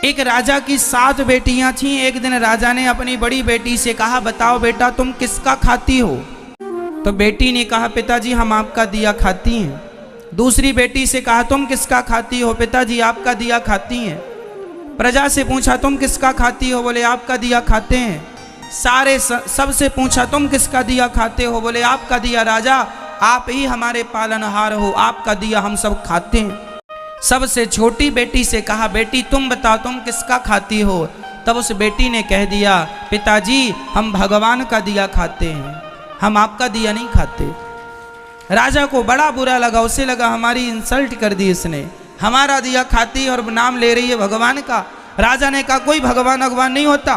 एक राजा की 7 बेटियां थीं। एक दिन राजा ने अपनी बड़ी बेटी से कहा, बताओ बेटा तुम किसका खाती हो? तो बेटी ने कहा, पिताजी हम आपका दिया खाती हैं। दूसरी बेटी से कहा, तुम किसका खाती हो? पिताजी आपका दिया खाती हैं। प्रजा से पूछा, तुम किसका खाती हो? बोले आपका दिया खाते हैं। सबसे पूछा, तुम किसका दिया खाते हो? बोले आपका दिया। राजा आप ही हमारे पालनहार हो, आपका दिया हम सब खाते हैं। सबसे छोटी बेटी से कहा, बेटी तुम बताओ तुम किसका खाती हो? तब उस बेटी ने कह दिया, पिताजी हम भगवान का दिया खाते हैं, हम आपका दिया नहीं खाते। राजा को बड़ा बुरा लगा, उसे लगा हमारी इंसल्ट कर दी इसने, हमारा दिया खाती और नाम ले रही है भगवान का। राजा ने कहा, कोई भगवान नहीं होता,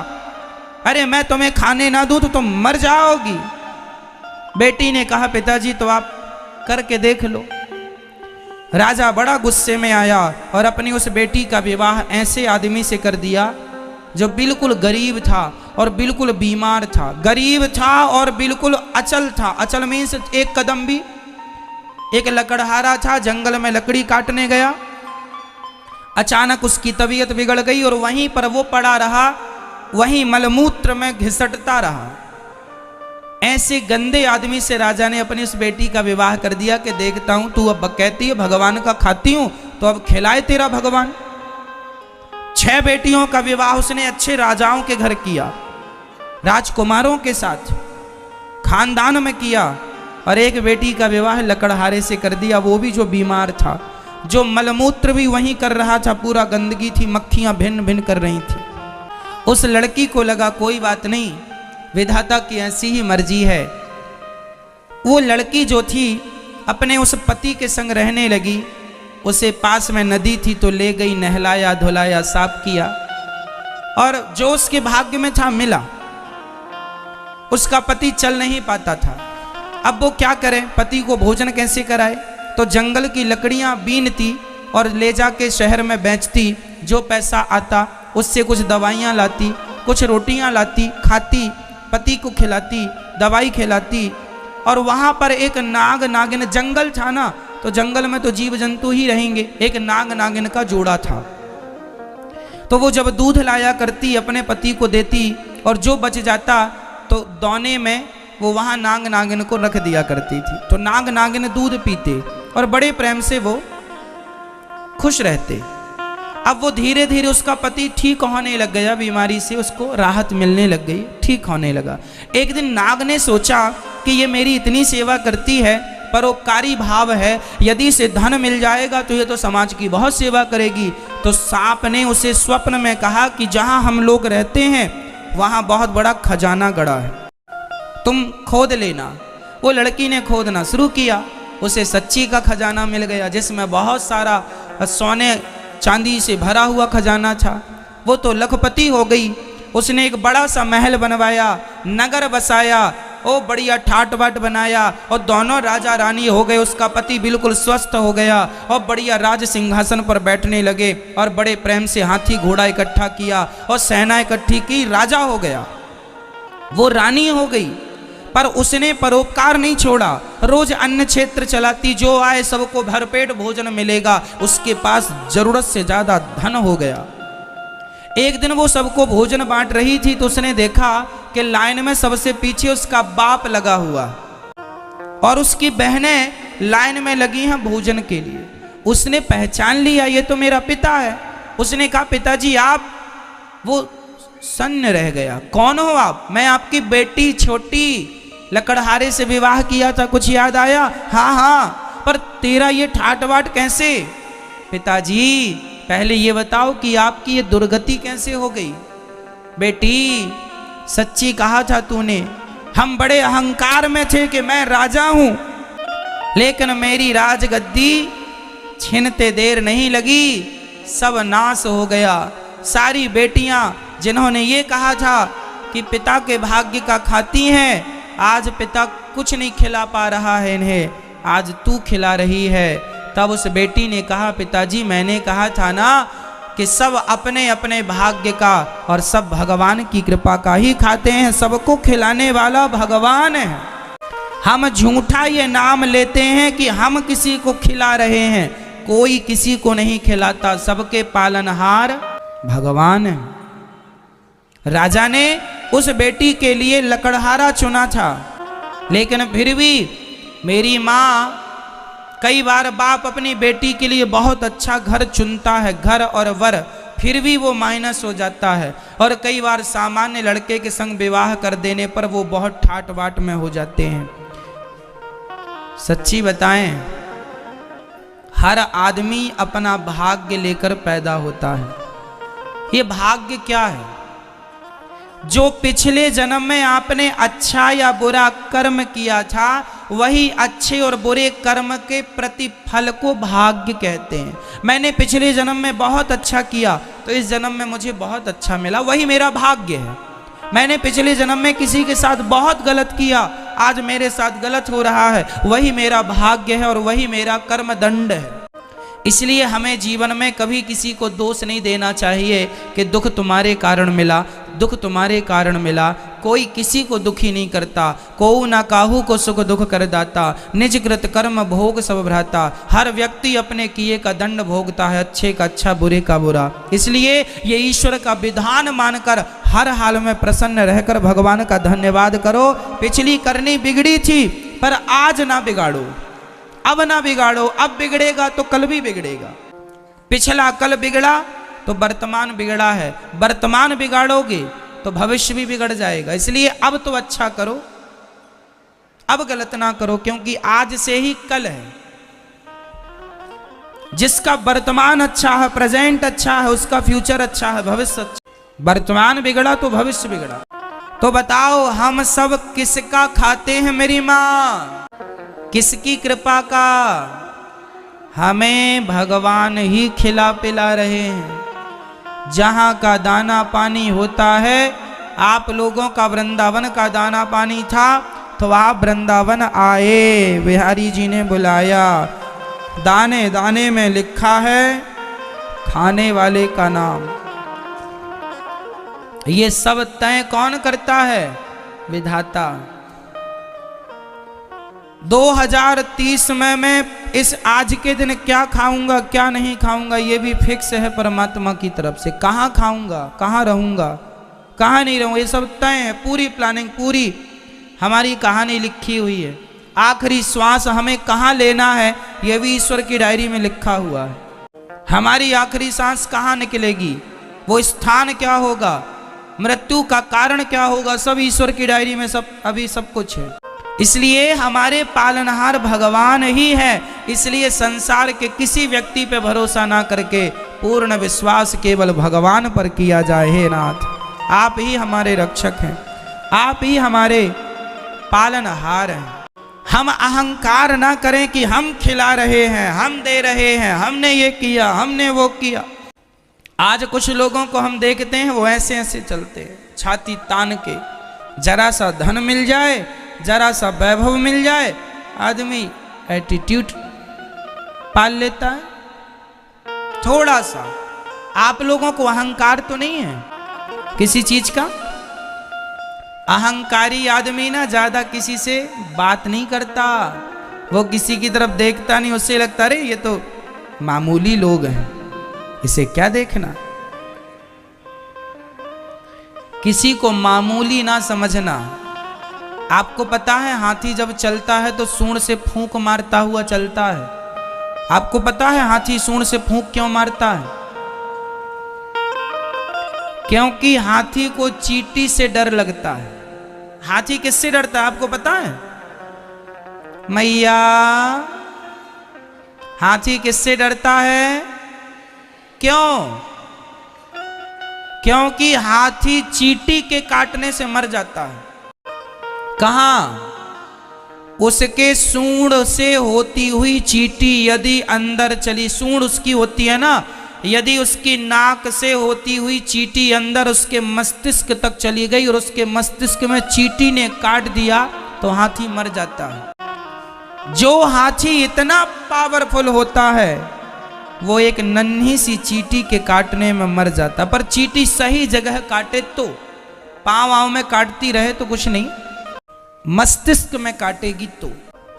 अरे मैं तुम्हें खाने ना दूं तो तुम मर जाओगी। बेटी ने कहा, पिताजी तो आप करके देख लो। राजा बड़ा गुस्से में आया और अपनी उस बेटी का विवाह ऐसे आदमी से कर दिया जो बिल्कुल गरीब था और बिल्कुल बीमार था। गरीब था और बिल्कुल अचल था। अचल मीन्स एक कदम भी। एक लकड़हारा था, जंगल में लकड़ी काटने गया, अचानक उसकी तबीयत बिगड़ गई और वहीं पर वो पड़ा रहा, वहीं मलमूत्र में घिसटता रहा। ऐसे गंदे आदमी से राजा ने अपनी उस बेटी का विवाह कर दिया कि देखता हूं तू अब कहती है भगवान का खाती हूं, तो अब खिलाए तेरा भगवान। 6 बेटियों का विवाह उसने अच्छे राजाओं के घर किया, राजकुमारों के साथ खानदान में किया, और एक बेटी का विवाह लकड़हारे से कर दिया, वो भी जो बीमार था, जो मलमूत्र भी वहीं कर रहा था, पूरा गंदगी थी, मक्खियां भिन्न भिन्न कर रही थी। उस लड़की को लगा कोई बात नहीं, विधाता की ऐसी ही मर्जी है। वो लड़की जो थी अपने उस पति के संग रहने लगी। उसे पास में नदी थी तो ले गई, नहलाया धुलाया साफ किया, और जो उसके भाग्य में था मिला। उसका पति चल नहीं पाता था, अब वो क्या करे, पति को भोजन कैसे कराए? तो जंगल की लकड़ियां बीनती और ले जाके शहर में बेचती, जो पैसा आता उससे कुछ दवाइयाँ लाती, कुछ रोटियाँ लाती, खाती, पति को खिलाती, दवाई खिलाती। और वहाँ पर एक नाग नागिन, जंगल था ना, तो जंगल में तो जीव जंतु ही रहेंगे, एक नाग नागिन का जोड़ा था। तो वो जब दूध लाया करती अपने पति को देती, और जो बच जाता तो दौने में वो वहाँ नाग नागिन को रख दिया करती थी। तो नाग नागिन दूध पीते और बड़े प्रेम से वो खुश रहते। अब वो धीरे धीरे उसका पति ठीक होने लग गया, बीमारी से उसको राहत मिलने लग गई, ठीक होने लगा। एक दिन नाग ने सोचा कि ये मेरी इतनी सेवा करती है, परोपकारी भाव है, यदि इसे धन मिल जाएगा तो ये तो समाज की बहुत सेवा करेगी। तो सांप ने उसे स्वप्न में कहा कि जहाँ हम लोग रहते हैं वहाँ बहुत बड़ा खजाना गड़ा है, तुम खोद लेना। वो लड़की ने खोदना शुरू किया, उसे सच्ची का खजाना मिल गया, जिसमें बहुत सारा सोने चांदी से भरा हुआ खजाना था। वो तो लखपति हो गई। उसने एक बड़ा सा महल बनवाया, नगर बसाया, ओ बढ़िया ठाट बाट बनाया, और दोनों राजा रानी हो गए। उसका पति बिल्कुल स्वस्थ हो गया और बढ़िया राज सिंहासन पर बैठने लगे, और बड़े प्रेम से हाथी घोड़ा इकट्ठा किया और सेना इकट्ठी की, राजा हो गया। वो रानी हो गई, पर उसने परोपकार नहीं छोड़ा। रोज अन्न क्षेत्र चलाती, जो आए सबको भरपेट भोजन मिलेगा, उसके पास जरूरत से ज्यादा धन हो गया। एक दिन वो सबको भोजन बांट रही थी तो उसने देखा कि लाइन में सबसे पीछे उसका बाप लगा हुआ और उसकी बहनें लाइन में लगी हैं भोजन के लिए। उसने पहचान लिया, ये तो मेरा पिता है। उसने कहा, पिताजी आप? वो सन्न रह गया, कौन हो आप? मैं आपकी बेटी छोटी, लकड़हारे से विवाह किया था, कुछ याद आया? हाँ हाँ, पर तेरा ये ठाट बाट कैसे? पिताजी पहले ये बताओ कि आपकी ये दुर्गति कैसे हो गई? बेटी सच्ची कहा था तूने, हम बड़े अहंकार में थे कि मैं राजा हूं, लेकिन मेरी राजगद्दी छीनते देर नहीं लगी, सब नाश हो गया। सारी बेटियां जिन्होंने ये कहा था कि पिता के भाग्य का खाती हैं, आज पिता कुछ नहीं खिला पा रहा है इन्हें, आज तू खिला रही है। तब उस बेटी ने कहा, पिताजी मैंने कहा था ना कि सब अपने अपने भाग्य का और सब भगवान की कृपा का ही खाते हैं, सबको खिलाने वाला भगवान है। हम झूठा ये नाम लेते हैं कि हम किसी को खिला रहे हैं, कोई किसी को नहीं खिलाता, सबके पालनहार भगवान है। राजा ने उस बेटी के लिए लकड़हारा चुना था, लेकिन फिर भी मेरी माँ, कई बार बाप अपनी बेटी के लिए बहुत अच्छा घर चुनता है, घर और वर, फिर भी वो माइनस हो जाता है। और कई बार सामान्य लड़के के संग विवाह कर देने पर वो बहुत ठाट बाट में हो जाते हैं। सच्ची बताएं, हर आदमी अपना भाग्य लेकर पैदा होता है। ये भाग्य क्या है? जो पिछले जन्म में आपने अच्छा या बुरा कर्म किया था, वही अच्छे और बुरे कर्म के प्रतिफल को भाग्य कहते हैं। मैंने पिछले जन्म में बहुत अच्छा किया तो इस जन्म में मुझे बहुत अच्छा मिला, वही मेरा भाग्य है। मैंने पिछले जन्म में किसी के साथ बहुत गलत किया, आज मेरे साथ गलत हो रहा है, वही मेरा भाग्य है और वही मेरा कर्म दंड है। इसलिए हमें जीवन में कभी किसी को दोष नहीं देना चाहिए कि दुख तुम्हारे कारण मिला, दुख तुम्हारे कारण मिला। कोई किसी को दुखी नहीं करता, कोऊ ना काहू को सुख दुख कर दाता, निज कृत कर्म भोग सब भ्राता। हर व्यक्ति अपने किए का दंड भोगता है, अच्छे का अच्छा, बुरे का बुरा। इसलिए ये ईश्वर का विधान मानकर हर हाल में प्रसन्न रहकर भगवान का धन्यवाद करो। पिछली करनी बिगड़ी थी पर आज ना बिगाड़ो, अब ना बिगाड़ो, अब बिगड़ेगा तो कल भी बिगड़ेगा। पिछला कल बिगड़ा तो वर्तमान बिगड़ा है, वर्तमान बिगाड़ोगे तो भविष्य भी बिगड़ जाएगा। इसलिए अब तो अच्छा करो, अब गलत ना करो, क्योंकि आज से ही कल है। जिसका वर्तमान अच्छा है, प्रेजेंट अच्छा है, उसका फ्यूचर अच्छा है, भविष्य अच्छा। वर्तमान बिगड़ा तो भविष्य बिगड़ा। तो बताओ हम सब किसका खाते हैं मेरी माँ? किसकी कृपा का? हमें भगवान ही खिला पिला रहे हैं। जहाँ का दाना पानी होता है, आप लोगों का वृंदावन का दाना पानी था तो आप वृंदावन आए, बिहारी जी ने बुलाया। दाने दाने में लिखा है खाने वाले का नाम। ये सब तय कौन करता है? विधाता। 2030 में मैं इस आज के दिन क्या खाऊंगा क्या नहीं खाऊंगा, ये भी फिक्स है परमात्मा की तरफ से। कहाँ खाऊंगा, कहाँ रहूंगा, कहाँ नहीं रहूंगा, ये सब तय है। पूरी प्लानिंग, पूरी हमारी कहानी लिखी हुई है। आखिरी श्वास हमें कहाँ लेना है, ये भी ईश्वर की डायरी में लिखा हुआ है। हमारी आखिरी सांस कहाँ निकलेगी, वो स्थान क्या होगा, मृत्यु का कारण क्या होगा, सब ईश्वर की डायरी में सब अभी सब कुछ है। इसलिए हमारे पालनहार भगवान ही है। इसलिए संसार के किसी व्यक्ति पे भरोसा ना करके पूर्ण विश्वास केवल भगवान पर किया जाए। हे नाथ, आप ही हमारे रक्षक हैं, आप ही हमारे पालनहार हैं। हम अहंकार ना करें कि हम खिला रहे हैं, हम दे रहे हैं, हमने ये किया, हमने वो किया। आज कुछ लोगों को हम देखते हैं वो ऐसे ऐसे चलते हैं, छाती तान के। जरा सा धन मिल जाए, जरा सा वैभव मिल जाए, आदमी एटीट्यूड पाल लेता है। थोड़ा सा आप लोगों को अहंकार तो नहीं है किसी चीज का? अहंकारी आदमी ना ज्यादा किसी से बात नहीं करता, वो किसी की तरफ देखता नहीं, उससे लगता अरे ये तो मामूली लोग हैं, इसे क्या देखना। किसी को मामूली ना समझना। आपको पता है हाथी जब चलता है तो सूंड से फूंक मारता हुआ चलता है। आपको पता है हाथी सूंड से फूंक क्यों मारता है? क्योंकि हाथी को चींटी से डर लगता है। हाथी किससे डरता है आपको पता है? मैया, हाथी किससे डरता है? क्यों? क्योंकि हाथी चींटी के काटने से मर जाता है। कहां? उसके सूंड से होती हुई चींटी यदि अंदर चली, सूंड उसकी होती है ना, यदि उसकी नाक से होती हुई चींटी अंदर उसके मस्तिष्क तक चली गई और उसके मस्तिष्क में चींटी ने काट दिया तो हाथी मर जाता है। जो हाथी इतना पावरफुल होता है वो एक नन्ही सी चींटी के काटने में मर जाता। पर चींटी सही जगह काटे तो, पांव आंव में काटती रहे तो कुछ नहीं, मस्तिष्क में काटेगी तो।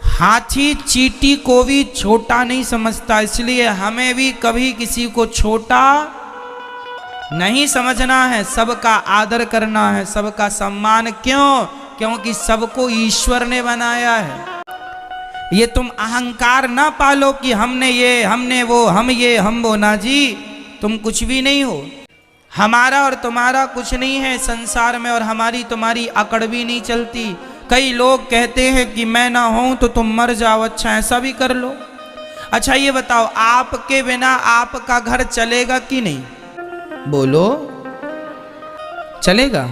हाथी चींटी को भी छोटा नहीं समझता, इसलिए हमें भी कभी किसी को छोटा नहीं समझना है, सबका आदर करना है, सबका सम्मान। क्यों? क्योंकि सबको ईश्वर ने बनाया है। ये तुम अहंकार ना पालो कि हमने ये, हमने वो, हम ये, हम वो। ना जी, तुम कुछ भी नहीं हो। हमारा और तुम्हारा कुछ नहीं है संसार में, और हमारी तुम्हारी अकड़ भी नहीं चलती। कई लोग कहते हैं कि मैं ना हूं तो तुम मर जाओ। अच्छा, ऐसा भी कर लो। अच्छा ये बताओ, आपके बिना आपका घर चलेगा कि नहीं? बोलो, चलेगा?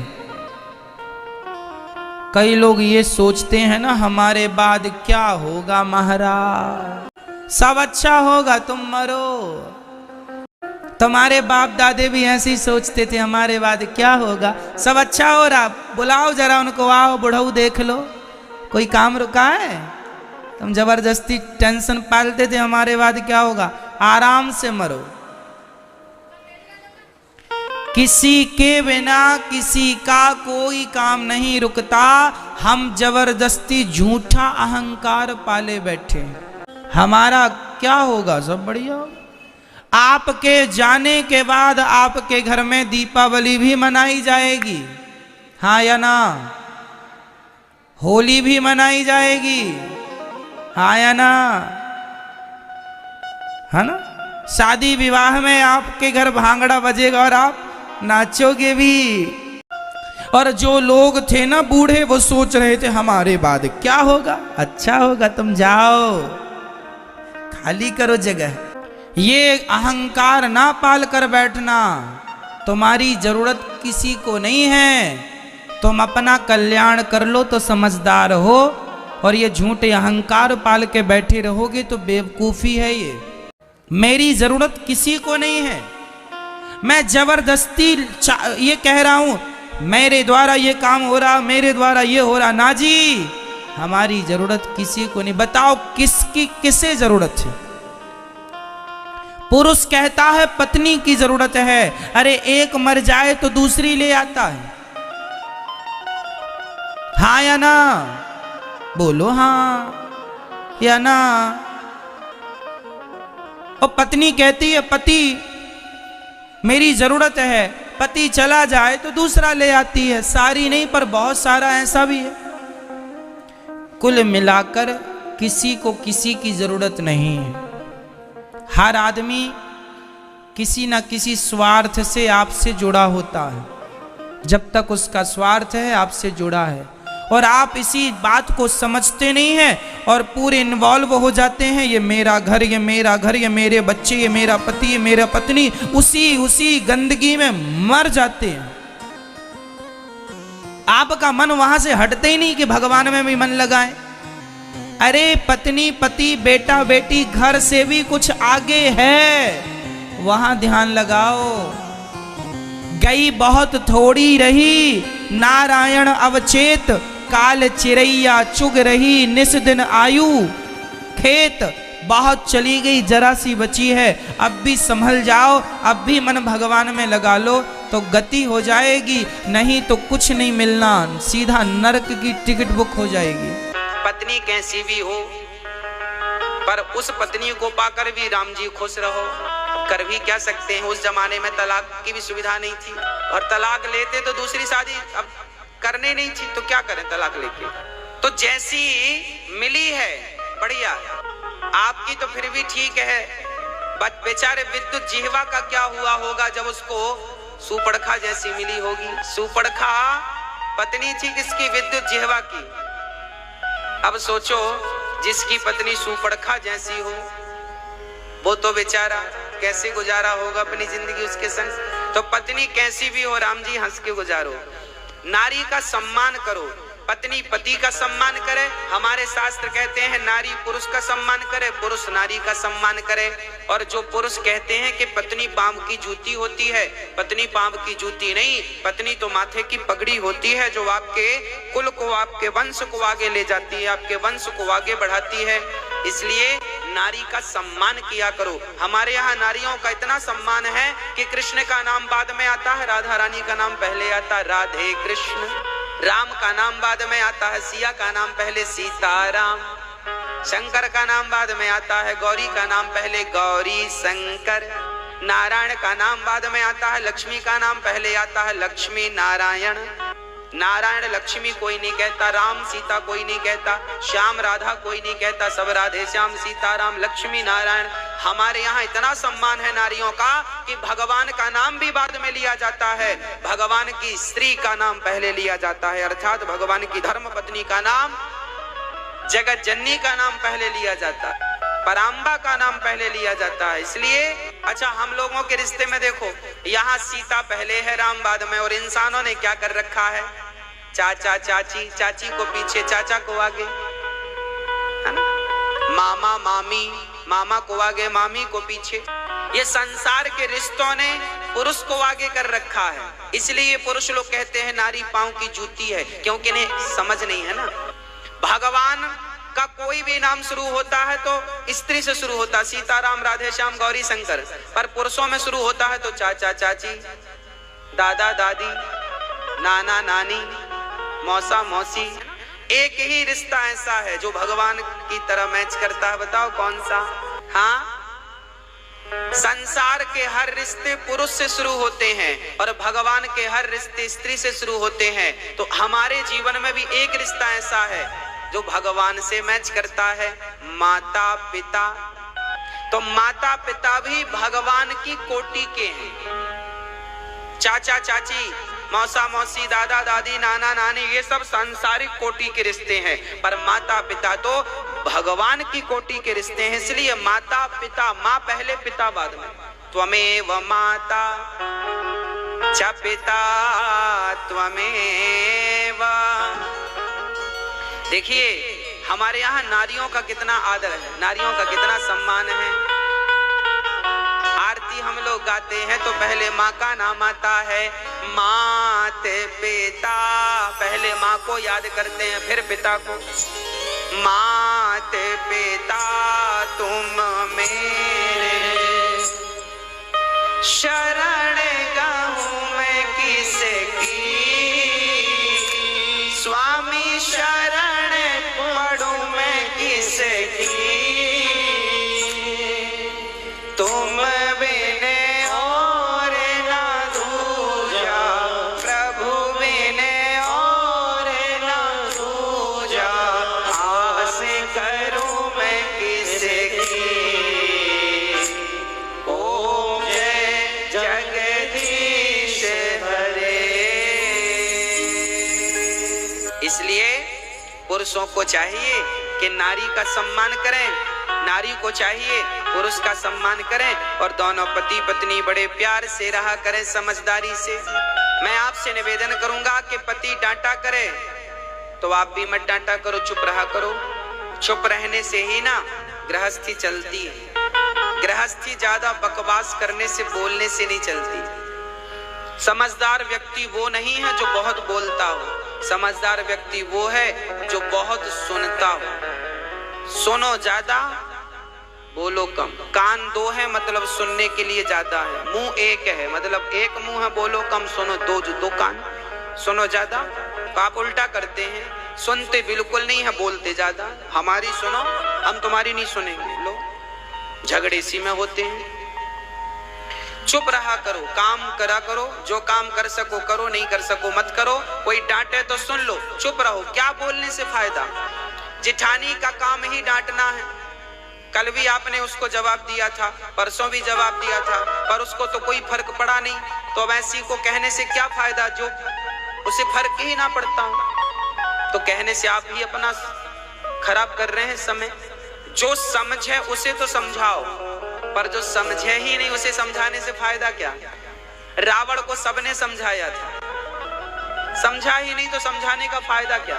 कई लोग ये सोचते हैं ना, हमारे बाद क्या होगा महाराज, सब अच्छा होगा, तुम मरो। तुम्हारे बाप दादे भी ऐसे ही सोचते थे, हमारे बाद क्या होगा, सब अच्छा हो रहा। बुलाओ जरा उनको, आओ बुढ़ऊ देख लो, कोई काम रुका है? तुम जबरदस्ती टेंशन पालते थे, हमारे बाद क्या होगा, आराम से मरो। किसी के बिना किसी का कोई काम नहीं रुकता। हम जबरदस्ती झूठा अहंकार पाले बैठे। हमारा क्या होगा, सब बढ़िया होगा। आपके जाने के बाद आपके घर में दीपावली भी मनाई जाएगी, हाँ या ना? होली भी मनाई जाएगी, हाँ या ना? है ना? शादी विवाह में आपके घर भांगड़ा बजेगा और आप नाचोगे भी। और जो लोग थे ना बूढ़े, वो सोच रहे थे हमारे बाद क्या होगा, अच्छा होगा, तुम जाओ खाली करो जगह। ये अहंकार ना पाल कर बैठना। तुम्हारी जरूरत किसी को नहीं है, तुम अपना कल्याण कर लो तो समझदार हो। और ये झूठे अहंकार पाल के बैठे रहोगे तो बेवकूफी है। ये मेरी जरूरत किसी को नहीं है, मैं जबरदस्ती ये कह रहा हूं मेरे द्वारा ये काम हो रहा, मेरे द्वारा ये हो रहा। ना जी, हमारी जरूरत किसी को नहीं। बताओ किसकी, किसे जरूरत है? पुरुष कहता है पत्नी की जरूरत है। अरे एक मर जाए तो दूसरी ले आता है, हाँ या ना? बोलो हाँ या ना? और पत्नी कहती है पति मेरी जरूरत है, पति चला जाए तो दूसरा ले आती है। सारी नहीं पर बहुत सारा ऐसा भी है। कुल मिलाकर किसी को किसी की जरूरत नहीं है। हर आदमी किसी न किसी स्वार्थ से आपसे जुड़ा होता है। जब तक उसका स्वार्थ है आपसे जुड़ा है, और आप इसी बात को समझते नहीं हैं और पूरे इन्वॉल्व हो जाते हैं। ये मेरा घर, ये मेरा घर, ये मेरे बच्चे, ये मेरा पति, ये मेरा पत्नी, उसी गंदगी में मर जाते हैं। आपका मन वहां से हटते ही नहीं कि भगवान में भी मन लगाएं। अरे पत्नी पति, बेटा बेटी, घर से भी कुछ आगे है, वहां ध्यान लगाओ। गई बहुत थोड़ी रही, नारायण अवचेत, काल चिरैया चुग रही, निस दिन आयु खेत। बहुत चली गई, जरा सी बची है, अब भी संभल जाओ, अब भी मन भगवान में लगा लो तो गति हो जाएगी। नहीं तो कुछ नहीं मिलना, सीधा नरक की टिकट बुक हो जाएगी। पत्नी कैसी भी हो, पर उस पत्नी को पाकर भी राम जी खुश रहो। कर भी क्या सकते हैं, उस जमाने में तलाक की भी सुविधा नहीं थी, और तलाक लेते तो दूसरी शादी अब करने नहीं थी, तो क्या करें तलाक लेके। तो जैसी मिली है बढ़िया, आपकी तो फिर भी ठीक है, बेचारे विद्युत जिह्वा का क्या हुआ होगा जब उसको सुपड़खा जैसी मिली होगी। सुपड़खा पत्नी थी किसकी, विद्युत जिह्वा की। अब सोचो जिसकी पत्नी सुपड़खा जैसी हो, वो तो बेचारा कैसे गुजारा होगा अपनी जिंदगी उसके संग। तो पत्नी कैसी भी हो, राम जी हंस के गुजारो। नारी का सम्मान करो, पत्नी पति का सम्मान करे। हमारे शास्त्र कहते हैं नारी पुरुष का सम्मान करे, पुरुष नारी का सम्मान करे। और जो पुरुष कहते हैं कि पत्नी पांव की जूती होती है, पत्नी पांव की जूती नहीं, पत्नी तो माथे की पगड़ी होती है, जो आपके कुल को, आपके वंश को आगे ले जाती है, आपके वंश को आगे बढ़ाती है। इसलिए नारी का सम्मान किया करो। हमारे यहाँ नारियों का इतना सम्मान है कि कृष्ण का नाम बाद में आता है, राधा रानी का नाम पहले आता है, राधे कृष्ण। राम का नाम बाद में आता है, सिया का नाम पहले सीताराम। शंकर का नाम बाद में आता है, गौरी का नाम पहले गौरी शंकर। नारायण का नाम बाद में आता है, लक्ष्मी का नाम पहले आता है। लक्ष्मी नारायण, नारायण लक्ष्मी कोई नहीं कहता, राम सीता कोई नहीं कहता, श्याम राधा कोई नहीं कहता, सब राधे श्याम सीता राम, लक्ष्मी नारायण। हमारे यहाँ इतना सम्मान है नारियों का कि भगवान का नाम भी बाद में लिया जाता है, भगवान की स्त्री का नाम पहले लिया जाता है, अर्थात भगवान की धर्म पत्नी का नाम, जगत जननी का नाम पहले लिया जाता है, पराम्बा का नाम पहले लिया जाता है। इसलिए अच्छा, हम लोगों के रिश्ते में देखो, यहाँ सीता पहले है, राम बाद में, और इंसानों ने क्या कर रखा है, चाचा चाची, चाची को पीछे, चाचा को आगे, है ना, मामा मामी, मामा को आगे, मामी को पीछे। ये संसार के रिश्तों ने पुरुष को आगे कर रखा है। इसलिए पुरुष लोग कहते हैं नारी पांव की जूती है, क्योंकि इन्हें समझ नहीं है ना। भगवान का कोई भी नाम शुरू होता है तो स्त्री से शुरू होता है, सीताराम राधे श्याम गौरी शंकर, पर पुरुषों में शुरू होता है तो चाचा चाची, दादा दादी, नाना नानी, मौसा मौसी। एक ही रिश्ता ऐसा है जो भगवान की तरह मैच करता है, बताओ कौन सा? हाँ, संसार के हर रिश्ते पुरुष से शुरू होते हैं और भगवान के हर रिश्ते स्त्री से शुरू होते हैं। तो हमारे जीवन में भी एक रिश्ता ऐसा है जो भगवान से मैच करता है, माता पिता। तो माता पिता भी भगवान की कोटि के हैं। चाचा चाची, मौसा मौसी, दादा दादी, नाना नानी, ये सब सांसारिक कोटि के रिश्ते हैं, पर माता पिता तो भगवान की कोटि के रिश्ते हैं। इसलिए माता पिता, माँ पहले पिता बाद में। त्वमेव माता च पिता त्वमेव। देखिए हमारे यहाँ नारियों का कितना आदर है, नारियों का कितना सम्मान है। आरती हम लोग गाते हैं तो पहले माँ का नाम आता है, माते पिता, पहले माँ को याद करते हैं फिर पिता को। माते पिता तुम मेरे, शरण गाऊं मैं किसकी, स्वामी शरण पढ़ूं मैं किसकी, तुम बिने और ना दूजा, प्रभु बिने और ना दूजा, आस करूं मैं किसकी। ओम जय जगदीश हरे। इसलिए पुरुषों को चाहिए कि नारी का सम्मान करें, नारी को चाहिए पुरुष का सम्मान करें, और दोनों पति पत्नी बड़े प्यार से रहा करें, समझदारी से। मैं आपसे निवेदन करूंगा कि पति डांटा करे तो आप भी मत डांटा करो, चुप रहा करो। चुप रहने से ही ना गृहस्थी चलती है। गृहस्थी ज्यादा बकवास करने से, बोलने से नहीं चलती। समझदार व्यक्ति वो नहीं है जो बहुत बोलता हो, समझदार व्यक्ति वो है जो बहुत सुनता हो। सुनो ज्यादा, बोलो कम। कान दो है मतलब सुनने के लिए ज्यादा है, मुंह एक है मतलब एक मुंह है, बोलो कम, सुनो दो कान। सुनो ज्यादा तो आप उल्टा करते हैं, सुनते बिल्कुल नहीं है, बोलते ज्यादा। हमारी सुनो, हम तुम्हारी नहीं सुनेंगे। लो झगड़े इसी में होते हैं। चुप रहा करो, काम करा करो, जो काम कर सको करो, नहीं कर सको मत करो। कोई डांटे तो सुन लो, चुप रहो, क्या बोलने से फायदा। जिठानी का काम ही डांटना है। कल भी आपने उसको जवाब दिया था, परसों भी जवाब दिया था, पर उसको तो कोई फर्क पड़ा नहीं। तो अब ऐसी को कहने से क्या फायदा जो उसे फर्क ही ना पड़ता हो। तो कहने से आप ही अपना खराब कर रहे हैं समय। जो समझे उसे तो समझाओ, पर जो समझे ही नहीं उसे समझाने से फायदा क्या। रावण को सबने समझाया था, समझा ही नहीं तो समझाने का फायदा क्या।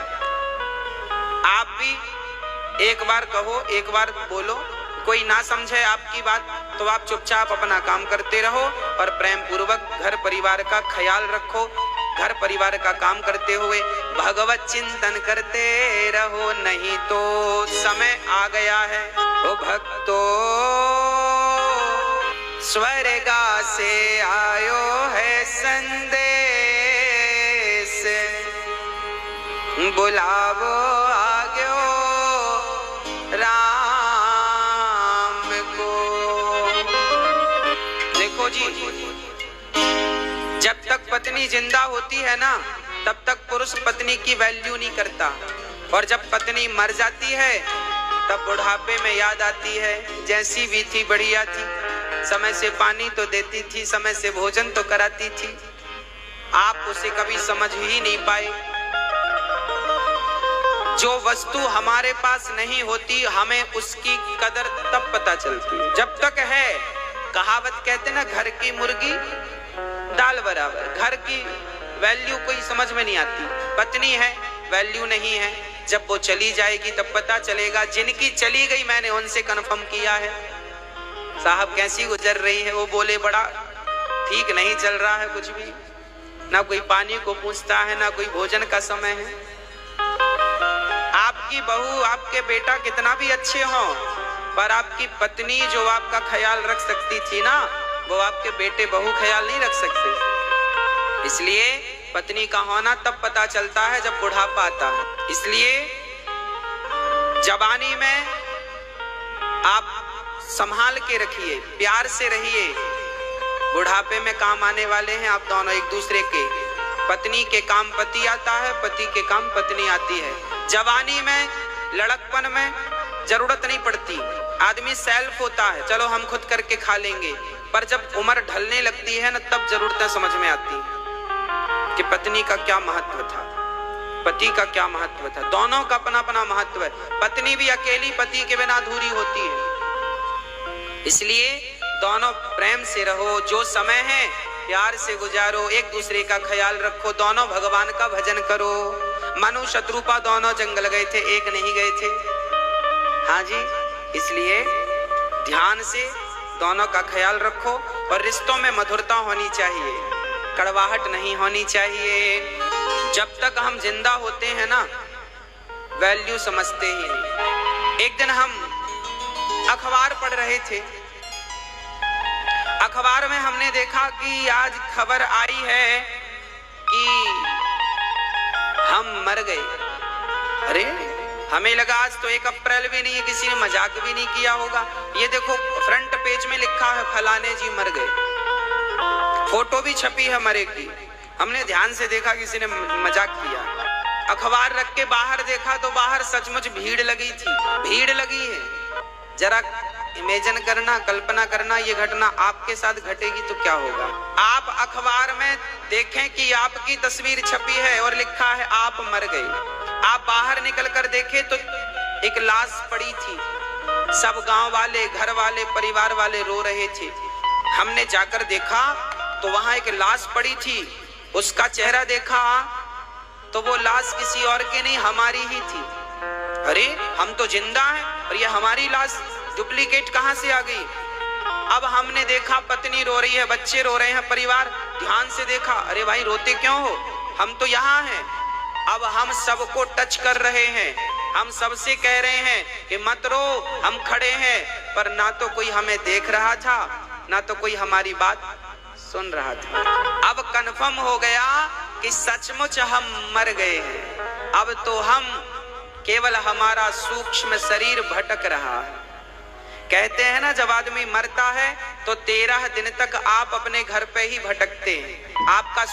आप भी एक बार कहो, एक बार बोलो, कोई ना समझे आपकी बात तो आप चुपचाप अपना काम करते रहो और प्रेम पूर्वक घर परिवार का ख्याल रखो। घर परिवार का काम करते हुए भगवत चिंतन करते रहो, नहीं तो समय आ गया है ओ भक्तों, स्वर्गा से आयो है संदेश, बुलावो आग्यो राम को। देखो जब तक पत्नी जिंदा होती है ना, तब तक पुरुष पत्नी की वैल्यू नहीं करता, और जब पत्नी मर जाती है तब बुढ़ापे में याद आती है, जैसी भी थी बढ़िया थी, समय से पानी तो देती थी, समय से भोजन तो कराती थी। आप उसे कभी समझ ही नहीं पाए। जो वस्तु हमारे पास नहीं होती, हमें उसकी कदर तब पता चलती है जब तक है। कहावत कहते ना, घर की मुर्गी दाल बराबर। घर की वैल्यू कोई समझ में नहीं आती। पत्नी है, वैल्यू नहीं है, जब वो चली जाएगी तब पता चलेगा। जिनकी चली गई मैंने उनसे कन्फर्म किया है, साहब कैसी गुजर रही है, वो बोले बड़ा ठीक नहीं चल रहा है कुछ भी, ना कोई पानी को पूछता है, ना कोई भोजन का समय है। आपकी बहू, आपके बेटा कितना भी अच्छे हों, पर आपकी पत्नी जो आपका ख्याल रख सकती थी ना, वो आपके बेटे बहू ख्याल नहीं रख सकते। इसलिए पत्नी का होना तब पता चलता है जब बुढ़ापा आता है। इसलिए जवानी में आप संभाल के रखिए, प्यार से रहिए। बुढ़ापे में काम आने वाले हैं आप दोनों एक दूसरे के। पत्नी के काम पति आता है, पति के काम पत्नी आती है। जवानी में, लड़कपन में जरूरत नहीं पड़ती, आदमी सेल्फ होता है, चलो हम खुद करके खा लेंगे। पर जब उम्र ढलने लगती है ना, तब जरूरतें समझ में आती हैं कि पत्नी का क्या महत्व था, पति का क्या महत्व था। दोनों का अपना अपना महत्व है। पत्नी भी अकेली पति के बिना अधूरी होती है। इसलिए दोनों प्रेम से रहो, जो समय है प्यार से गुजारो, एक दूसरे का ख्याल रखो, दोनों भगवान का भजन करो। मनु शत्रुपा दोनों जंगल गए थे, एक नहीं गए थे। हाँ जी, इसलिए ध्यान से दोनों का ख्याल रखो, और रिश्तों में मधुरता होनी चाहिए, कड़वाहट नहीं होनी चाहिए। जब तक हम जिंदा होते हैं ना, वैल्यू समझते ही नहीं। एक दिन हम अखबार पढ़ रहे थे, अखबार में हमने देखा कि आज खबर आई है कि हम मर गए। अरे हमें लगा आज तो 1 अप्रैल भी नहीं है, किसी ने मजाक भी नहीं किया होगा। ये देखो फ्रंट पेज में लिखा है फलाने जी मर गए, फोटो भी छपी है मरे की। हमने ध्यान से देखा, किसी ने मजाक किया। अखबार रख के बाहर देखा तो बाहर सचमुच भीड़ लगी थी, भीड़ लगी है। जरा इमेजिन करना, कल्पना करना, ये घटना आपके साथ घटेगी तो क्या होगा। आप अखबार में देखें कि आपकी तस्वीर छपी है और लिखा है आप मर गए। आप बाहर निकल कर देखें तो एक लाश पड़ी थी, सब गांव वाले, घर वाले, परिवार वाले रो रहे थे। हमने जाकर देखा तो वहां एक लाश पड़ी थी, उसका चेहरा देखा तो वो लाश किसी और की नहीं, हमारी ही थी। अरे हम तो जिंदा हैं और ये हमारी लाश डुप्लीकेट कहां से आ गई। अब हमने देखा पत्नी रो रही है, बच्चे रो रहे हैं, परिवार। ध्यान से देखा, अरे भाई रोते क्यों हो, हम तो यहाँ हैं। अब हम सबको टच कर रहे हैं, हम सबसे कह रहे हैं कि मत रो, हम खड़े हैं। पर ना तो कोई हमें देख रहा था, ना तो कोई हमारी बात सुन रहा था। अब कंफर्म हो गया कि सचमुच हम मर गए हैं। अब तो हम केवल हमारा सूक्ष्म शरीर भटक रहा है। कहते हैं ना, जब आदमी मरता है तो 13 दिन तक आप अपने घर पे ही भटकते हैं। आपका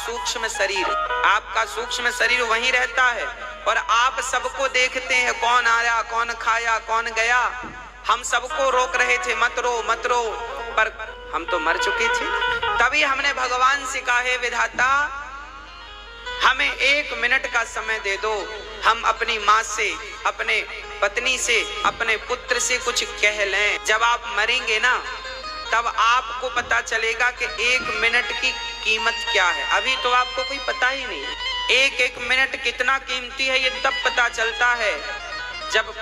सूक्ष्म शरीर वहीं रहता है और आप सबको देखते हैं, कौन आया, कौन खाया, कौन गया। हम सबको रोक रहे थे, मत रो मत रो, पर हम तो मर चुके थे। तभी हमने भगवान से कहा, हे विधाता, हमें 1 मिनट का समय दे दो, हम अपनी माँ से, अपने पत्नी से, अपने पुत्र से कुछ कह लें। जब आप मरेंगे ना, तब आपको पता चलेगा कि 1 मिनट की कीमत क्या है। अभी तो आपको कोई पता ही नहीं। 1 मिनट कितना कीमती है ये तब पता चलता है जब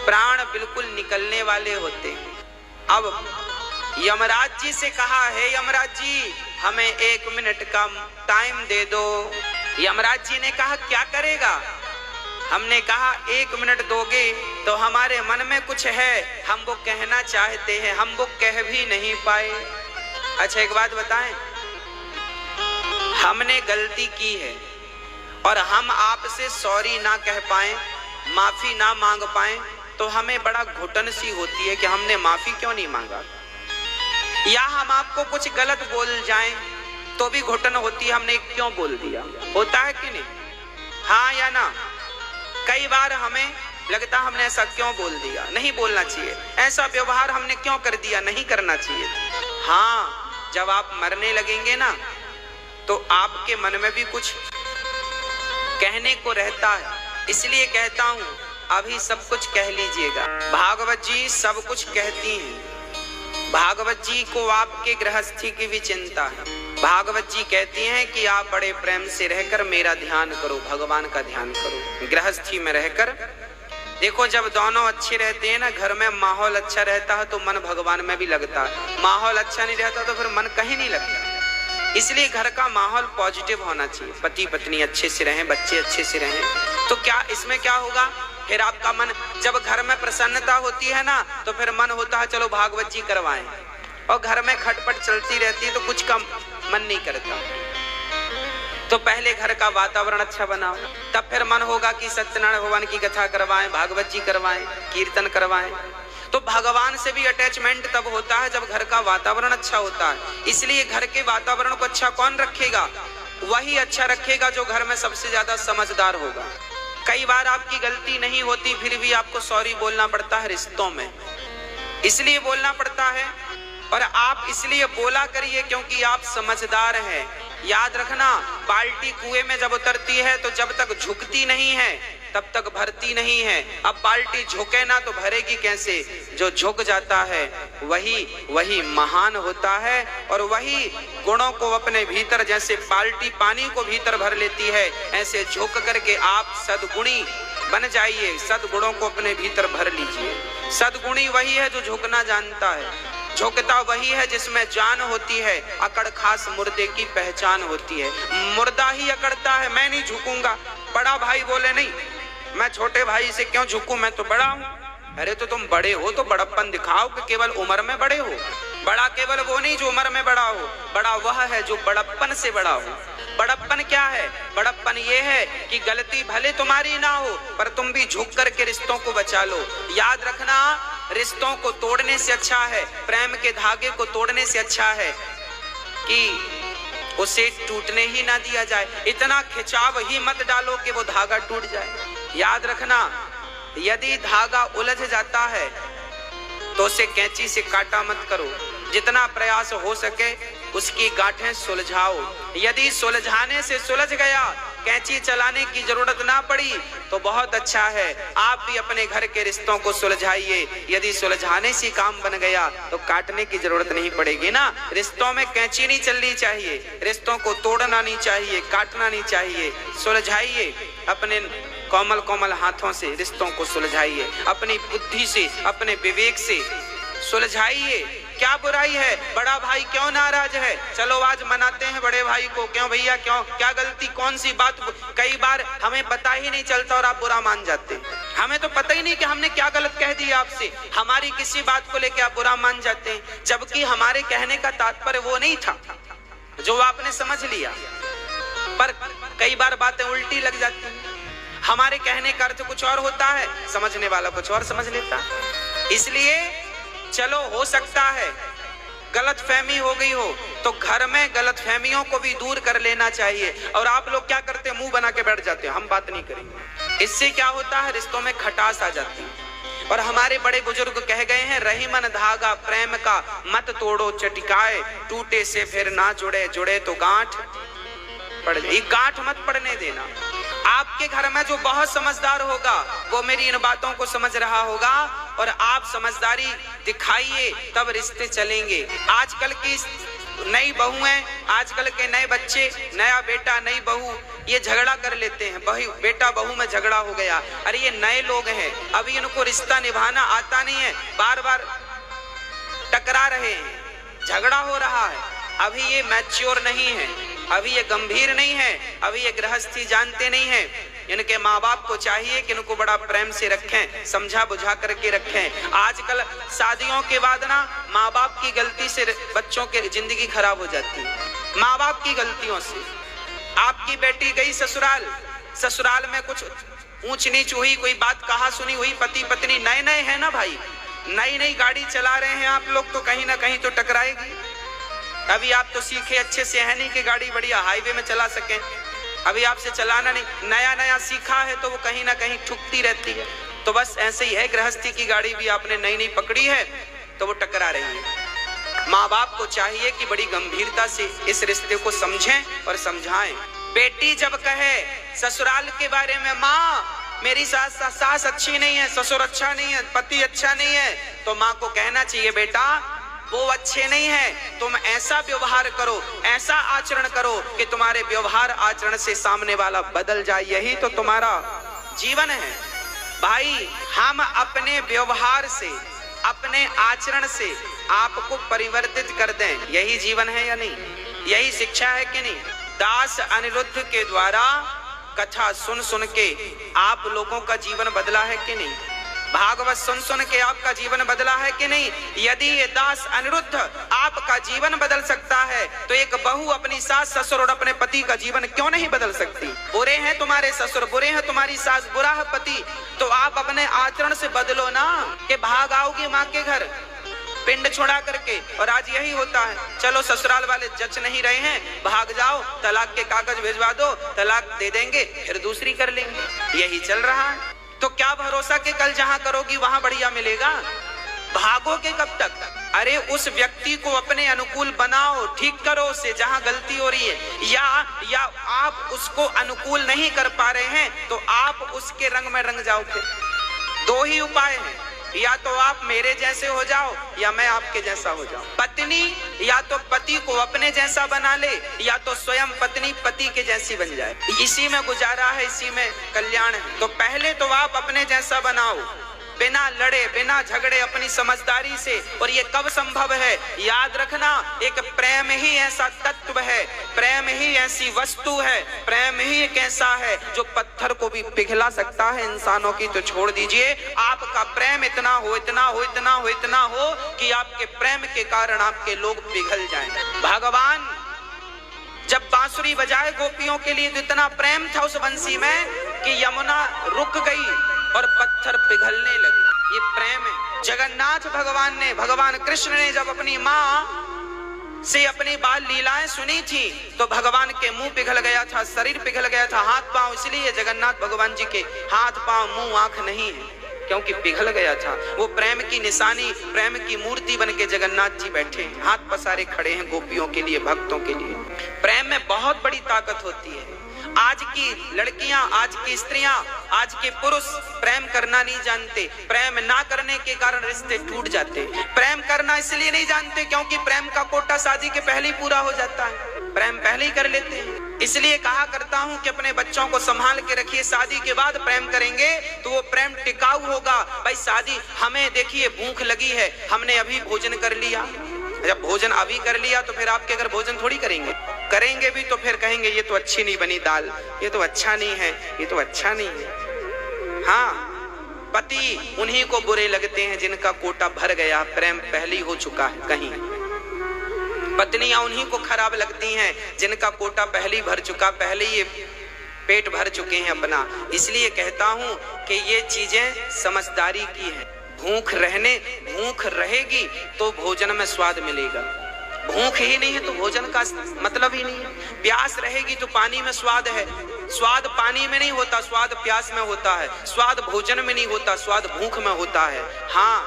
प्राण बिल्कुल निकलने वाले होते हैं। अब यमराज जी से कहा, हे यमराज जी, हमें 1 मिनट का टाइम दे दो। यमराज जी ने कहा, क्या करेगा। हमने कहा, 1 मिनट दोगे तो हमारे मन में कुछ है, हम वो कहना चाहते हैं, हम वो कह भी नहीं पाए। अच्छा एक बात बताएं, हमने गलती की है और हम आपसे सॉरी ना कह पाए, माफी ना मांग पाए, तो हमें बड़ा घुटन सी होती है कि हमने माफी क्यों नहीं मांगा। या हम आपको कुछ गलत बोल जाएं तो भी घुटन होती है, हमने क्यों बोल दिया, होता है कि नहीं? हाँ या ना? कई बार हमें लगता हमने ऐसा क्यों बोल दिया, नहीं बोलना चाहिए, ऐसा व्यवहार हमने क्यों कर दिया, नहीं करना चाहिए। हाँ, जब आप मरने लगेंगे ना तो आपके मन में भी कुछ कहने को रहता है, इसलिए कहता हूं अभी सब कुछ कह लीजिएगा। भागवत जी सब कुछ कहती हैं, भागवत जी को आपके गृहस्थी की भी चिंता है। भागवत जी कहती हैं कि आप बड़े प्रेम से रहकर मेरा ध्यान करो, भगवान का ध्यान करो। गृहस्थी में रहकर देखो, जब दोनों अच्छे रहते हैं ना, घर में माहौल अच्छा रहता है तो मन भगवान में भी लगता है, माहौल अच्छा नहीं रहता तो फिर मन कहीं नहीं लगता। इसलिए घर का माहौल पॉजिटिव होना चाहिए, पति पत्नी अच्छे से रहें, बच्चे अच्छे से रहें, तो क्या इसमें क्या होगा, फिर आपका मन, जब घर में प्रसन्नता होती है ना तो फिर मन होता है चलो भागवत जी करवाएं, और घर में खटपट चलती रहती है तो कुछ का मन नहीं करता। तो पहले घर का वातावरण अच्छा बनाओ, तब फिर मन होगा कि सत्यनारायण भगवान की कथा करवाएं, भागवत जी करवाएं, कीर्तन करवाएं। तो भगवान से भी अटैचमेंट तब होता है जब घर का वातावरण अच्छा होता है। इसलिए घर के वातावरण को अच्छा कौन रखेगा, वही अच्छा रखेगा जो घर में सबसे ज्यादा समझदार होगा। कई बार आपकी गलती नहीं होती फिर भी आपको सॉरी बोलना पड़ता है रिश्तों में, इसलिए बोलना पड़ता है, और आप इसलिए बोला करिए क्योंकि आप समझदार हैं। याद रखना, बाल्टी कुएं में जब उतरती है तो जब तक झुकती नहीं है तब तक भरती नहीं है। अब बाल्टी झुके ना तो भरेगी कैसे? जो झुक जाता है वही महान होता है, और वही गुणों को अपने भीतर, जैसे बाल्टी पानी को भीतर भर लेती है, ऐसे झुक करके आप सद्गुणी बन जाइए, सद्गुणों को अपने भीतर भर लीजिए। सद्गुणी वही है जो झुकना जानता है, झुकता वही है जिसमें जान होती है, अकड़ खास मुर्दे की पहचान होती है। मुर्दा ही अकड़ता है, मैं नहीं झुकूंगा। बड़ा भाई बोले नहीं, मैं छोटे भाई से क्यों झुकूं, मैं तो बड़ा हूं। अरे तो तुम बड़े हो तो बड़प्पन दिखाओ कि केवल उम्र में बड़े हो। बड़ा केवल वो नहीं जो उम्र में बड़ा हो, बड़ा वह है जो बड़प्पन से बड़ा हो। बड़प्पन क्या है? बड़प्पन ये है कि गलती भले तुम्हारी ना हो पर तुम भी झुक करके रिश्तों को बचा लो। याद रखना, रिश्तों को तोड़ने से अच्छा है, प्रेम के धागे को तोड़ने से अच्छा है कि उसे टूटने ही ना दिया जाए। इतना खिंचाव ही मत डालो कि वो धागा टूट जाए। याद रखना, यदि धागा उलझ जाता है तो उसे कैंची से काटा मत करो, जितना प्रयास हो सके उसकी गांठें सुलझाओ। यदि सुलझाने से सुलझ गया, कैंची चलाने की जरूरत ना पड़ी तो बहुत अच्छा है। आप भी अपने घर के रिश्तों को सुलझाइए, यदि सुलझाने से काम बन गया तो काटने की जरूरत नहीं पड़ेगी ना। रिश्तों में कैंची नहीं चलनी चाहिए, रिश्तों को तोड़ना नहीं चाहिए, काटना नहीं चाहिए। सुलझाइए, अपने कोमल कोमल हाथों से रिश्तों को सुलझाइए, अपनी बुद्धि से, अपने विवेक से सुलझाइए। क्या बुराई है? बड़ा भाई क्यों नाराज है? चलो आज मनाते हैं बड़े भाई को। क्यों भैया, क्यों, क्या गलती, कौन सी बात? कई बार हमें पता ही नहीं चलता और आप बुरा मान जाते हैं। हमें तो पता ही नहीं कि हमने क्या गलत कह दिया आपसे, हमारी किसी बात को लेकर आप बुरा मान जाते हैं, जबकि हमारे कहने का तात्पर्य वो नहीं था जो आपने समझ लिया। पर कई बार बातें उल्टी लग जाती हैं, हमारे कहने का अर्थ कुछ और होता है, समझने वाला कुछ और समझ लेता है। इसलिए चलो, हो सकता है गलत फहमी हो गई हो तो घर में गलत फहमियों को भी दूर कर लेना चाहिए। और आप लोग क्या करते हैं, मुंह बना के बैठ जाते हैं, हम बात नहीं करेंगे। इससे क्या होता है, रिश्तों में खटास आ जाती है। और हमारे बड़े बुजुर्ग कह गए हैं, रही मन धागा प्रेम का मत तोड़ो चटिकाए, टूटे से फिर ना जुड़े, जुड़े तो गांठ पड़ जाए। गांठ मत पड़ने देना। आपके घर में जो बहुत समझदार होगा वो मेरी इन बातों को समझ रहा होगा, और आप समझदारी दिखाइए तब रिश्ते चलेंगे। आजकल की नई बहुएं, आजकल के नए बच्चे, नया बेटा नई बहू, ये झगड़ा कर लेते हैं, बेटा बहू में झगड़ा हो गया। अरे ये नए लोग हैं, अभी इनको रिश्ता निभाना आता नहीं है, बार बार टकरा रहे हैं, झगड़ा हो रहा है। अभी ये मैच्योर नहीं है, अभी ये गंभीर नहीं है, अभी ये गृहस्थी जानते नहीं है। इनके माँ बाप को चाहिए कि इनको बड़ा प्रेम से रखें, समझा बुझा करके रखें। आजकल शादियों के बाद ना माँ बाप की गलती से बच्चों की जिंदगी खराब हो जाती है, माँ बाप की गलतियों से। आपकी बेटी गई ससुराल, ससुराल में कुछ ऊंच नीच हुई, कोई बात कहा सुनी हुई, पति पत्नी नए नए हैं ना भाई, नई नई गाड़ी चला रहे हैं आप लोग, तो कहीं ना कहीं तो टकराएगी। अभी आप तो सीखे अच्छे से है नहीं कि गाड़ी बढ़िया हाईवे में चला सकें। अभी आपसे चलाना नहीं, नया नया सीखा है तो वो कहीं ना कहीं ठुकती रहती है। तो बस ऐसे ही है, गृहस्थी की गाड़ी भी आपने नई नई पकड़ी है तो वो टकरा रही है। माँ बाप को चाहिए कि बड़ी गंभीरता से इस रिश्ते को समझें और समझाएं। बेटी जब कहे ससुराल के बारे में, माँ मेरी सास अच्छी नहीं है, ससुर अच्छा नहीं है, पति अच्छा नहीं है, तो माँ को कहना चाहिए बेटा वो अच्छे नहीं है, तुम ऐसा व्यवहार करो, ऐसा आचरण करो कि तुम्हारे व्यवहार आचरण से सामने वाला बदल जाए। यही तो तुम्हारा जीवन है भाई। हम अपने व्यवहार से, अपने आचरण से आपको परिवर्तित कर दें, यही जीवन है या नहीं? यही शिक्षा है कि नहीं? दास अनिरुद्ध के द्वारा कथा सुन सुन के आप लोगों का जीवन बदला है कि नहीं? भागवत सुन सुन के आपका जीवन बदला है कि नहीं? यदि ये दास अनिरुद्ध आपका जीवन बदल सकता है तो एक बहू अपनी सास ससुर और अपने पति का जीवन क्यों नहीं बदल सकती? बुरे हैं तुम्हारे ससुर, बुरे हैं तुम्हारी सास, बुरा है पति, तो आप अपने आचरण से बदलो ना, कि भाग आओगी माँ के घर पिंड छुड़ा करके। और आज यही होता है, चलो ससुराल वाले जच नहीं रहे हैं, भाग जाओ, तलाक के कागज भिजवा दो, तलाक दे देंगे, फिर दूसरी कर लेंगे। यही चल रहा है। तो क्या भरोसा कि कल जहां करोगी वहां बढ़िया मिलेगा? भागोगे कब तक? अरे उस व्यक्ति को अपने अनुकूल बनाओ, ठीक करो उसे जहां गलती हो रही है। या आप उसको अनुकूल नहीं कर पा रहे हैं तो आप उसके रंग में रंग जाओ। फिर दो ही उपाय हैं, या तो आप मेरे जैसे हो जाओ या मैं आपके जैसा हो जाऊं। पत्नी या तो पति को अपने जैसा बना ले, या तो स्वयं पत्नी पति के जैसी बन जाए। इसी में गुजारा है, इसी में कल्याण है। तो पहले तो आप अपने जैसा बनाओ, बिना लड़े बिना झगड़े, अपनी समझदारी से। और ये कब संभव है? याद रखना, एक प्रेम ही ऐसा तत्व है, प्रेम ही ऐसी वस्तु है, प्रेम ही एक ऐसा है जो पत्थर को भी पिघला सकता है। इंसानों की तो छोड़ दीजिए, आपका प्रेम इतना हो, इतना हो, इतना हो, इतना हो कि आपके प्रेम के कारण आपके लोग पिघल जाएं। भगवान जब बांसुरी बजाए गोपियों के लिए तो इतना प्रेम था उस बंसी में कि यमुना रुक गई और पत्थर पिघलने लगे। ये प्रेम है। जगन्नाथ भगवान कृष्ण ने जब अपनी माँ से अपनी बाल लीलाएं सुनी थी तो भगवान के मुंह पिघल गया था, शरीर पिघल गया था, हाथ पांव। इसलिए जगन्नाथ भगवान जी के हाथ पांव मुंह आंख नहीं है, क्योंकि पिघल गया था। वो प्रेम की निशानी, प्रेम की मूर्ति बन के जगन्नाथ जी बैठे हैं, हाथ पसारे खड़े हैं गोपियों के लिए, भक्तों के लिए। प्रेम में बहुत बड़ी ताकत होती है। आज की लड़कियां, आज की स्त्रियां, आज के पुरुष प्रेम करना नहीं जानते। प्रेम ना करने के कारण रिश्ते टूट जाते। प्रेम करना इसलिए नहीं जानते क्योंकि प्रेम का कोटा शादी के पहले ही पूरा हो जाता है, प्रेम पहले ही कर लेते हैं। इसलिए कहा करता हूं कि अपने बच्चों को संभाल के रखिए, शादी के बाद प्रेम करेंगे तो वो प्रेम टिकाऊ होगा। भाई शादी, हमें देखिए भूख लगी है, हमने अभी भोजन कर लिया, जब भोजन अभी कर लिया तो फिर आपके घर भोजन थोड़ी करेंगे भी तो फिर कहेंगे ये तो अच्छी नहीं बनी दाल, ये तो अच्छा नहीं है, ये तो अच्छा नहीं है। हाँ, पति उन्हीं को बुरे लगते हैं जिनका कोटा भर गया, प्रेम पहले ही हो चुका है कहीं। पत्नियां उन्हीं को खराब लगती हैं जिनका कोटा पहले ही भर चुका, पहले ही पेट भर चुके हैं अपना। इसलिए कहता हूं कि ये चीजें समझदारी की है। भूख रहेगी तो भोजन में स्वाद मिलेगा, भूख ही नहीं है तो भोजन का मतलब ही नहीं है। प्यास रहेगी तो पानी में स्वाद है, स्वाद पानी में नहीं होता, स्वाद प्यास में होता है। स्वाद भोजन में नहीं होता, स्वाद भूख में होता है। हाँ,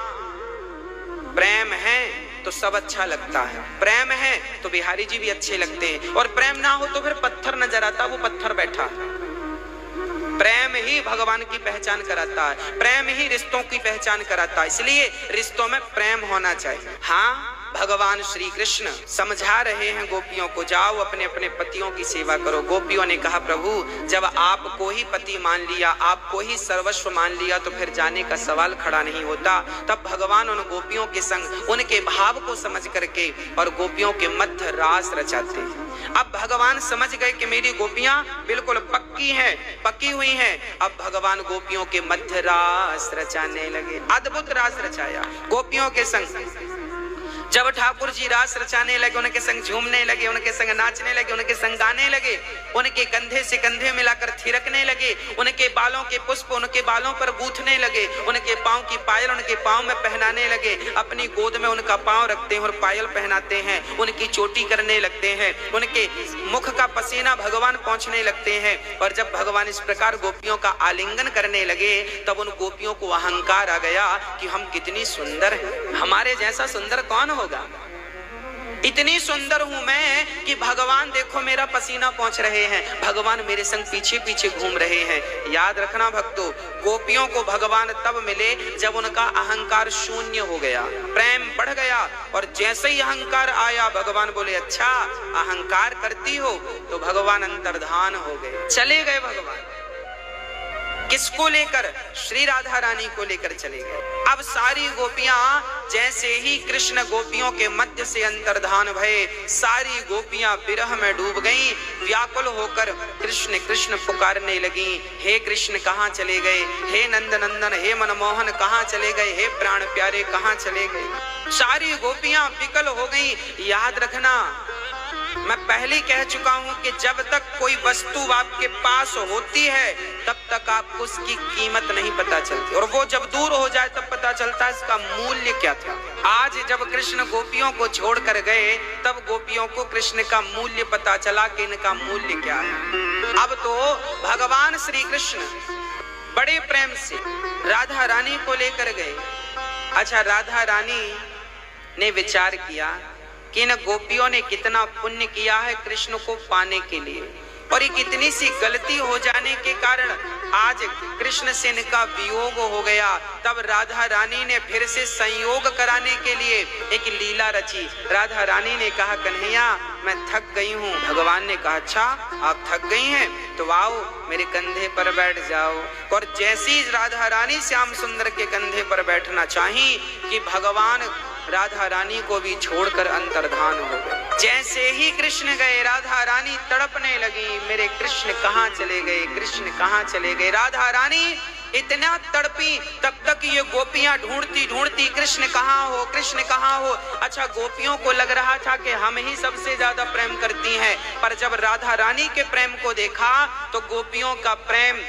प्रेम है तो सब अच्छा लगता है, प्रेम है तो बिहारी जी भी अच्छे लगते हैं। और प्रेम ना हो तो फिर पत्थर नजर आता, वो पत्थर बैठा है। प्रेम ही भगवान की पहचान कराता है, प्रेम ही रिश्तों की पहचान कराता है। इसलिए रिश्तों में प्रेम होना चाहिए। हाँ, भगवान श्री कृष्ण समझा रहे हैं गोपियों को, जाओ अपने अपने पतियों की सेवा करो। गोपियों ने कहा प्रभु जब आपको ही पति मान लिया, आपको ही सर्वस्व मान लिया तो फिर जाने का सवाल खड़ा नहीं होता। तब भगवान उन गोपियों के संग उनके भाव को समझ करके और गोपियों के मध्य रास रचाते हैं। अब भगवान समझ गए कि मेरी गोपियां बिल्कुल पक्की हुई हैं। अब भगवान गोपियों के मध्य रास रचाने लगे, अद्भुत रास रचाया गोपियों के संग। जब ठाकुर जी रास रचाने लगे, उनके संग झूमने लगे, उनके संग नाचने लगे, उनके संग गाने लगे, उनके कंधे से कंधे मिलाकर थिरकने लगे, उनके बालों के पुष्प उनके बालों पर गूंथने लगे, उनके पांव की पायल उनके पांव में पहनाने लगे, अपनी गोद में उनका पांव रखते हैं और पायल पहनाते हैं, उनकी चोटी करने लगते हैं, उनके मुख का पसीना भगवान पहुंचने लगते हैं। और जब भगवान इस प्रकार गोपियों का आलिंगन करने लगे, तब उन गोपियों को अहंकार आ गया कि हम कितनी सुंदर हैं, हमारे जैसा सुंदर कौन होगा। इतनी सुंदर हूं मैं कि भगवान देखो मेरा पसीना पहुंच रहे हैं, भगवान मेरे संग पीछे पीछे घूम रहे हैं। याद रखना भक्तों, गोपियों को भगवान तब मिले जब उनका अहंकार शून्य हो गया, प्रेम बढ़ गया। और जैसे ही अहंकार आया, भगवान बोले अच्छा अहंकार करती हो, तो भगवान अंतर्धान हो गए, चले गए भगवान। किसको लेकर? श्री राधा रानी को लेकर चले गए। अब सारी गोपियां जैसे ही कृष्ण गोपियों के मध्य से अंतर्धान भये, सारी गोपियां विरह में डूब गईं, व्याकुल होकर कृष्ण कृष्ण पुकारने लगी। हे कृष्ण कहाँ चले गए, हे नंद नंदन, हे मनमोहन कहाँ चले गए, हे प्राण प्यारे कहाँ चले गए। सारी गोपियां विकल हो गई। याद रखना, मैं पहले कह चुका हूं कि जब तक कोई वस्तु आपके पास होती है, तब तक आपको उसकी कीमत नहीं पता चलती, और वो जब दूर हो जाए तब पता चलता है इसका मूल्य क्या था। आज जब कृष्ण गोपियों को छोड़कर गए, तब गोपियों को कृष्ण का मूल्य पता चला कि इनका मूल्य क्या है। अब तो भगवान श्री कृष्ण बड़े प्रेम से राधा रानी को लेकर गए। अच्छा, राधा रानी ने विचार किया कि इन गोपियों ने कितना पुण्य किया है कृष्ण को पाने के लिए, और ये कितनी सी गलती हो जाने के कारण आज कृष्ण से इनका वियोग हो गया। तब राधा रानी ने फिर से संयोग कराने के लिए एक लीला रची। राधा रानी ने कहा कन्हैया मैं थक गई हूँ। भगवान ने कहा अच्छा आप थक गई हैं, तो आओ मेरे कंधे पर बैठ जाओ। और जैसी राधा रानी श्याम सुंदर के कंधे पर बैठना चाही कि भगवान राधा रानी को भी छोड़कर अंतर्धान हो गए। जैसे ही कृष्ण गए, राधा रानी तड़पने लगी, मेरे कृष्ण कहाँ चले गए, कृष्ण कहाँ चले गए। राधा रानी इतना तड़पी, तब तक ये गोपियां ढूंढती ढूंढती कृष्ण कहाँ हो, कृष्ण कहाँ हो। अच्छा, गोपियों को लग रहा था कि हम ही सबसे ज्यादा प्रेम करती हैं, पर जब राधा रानी के प्रेम को देखा तो गोपियों का प्रेम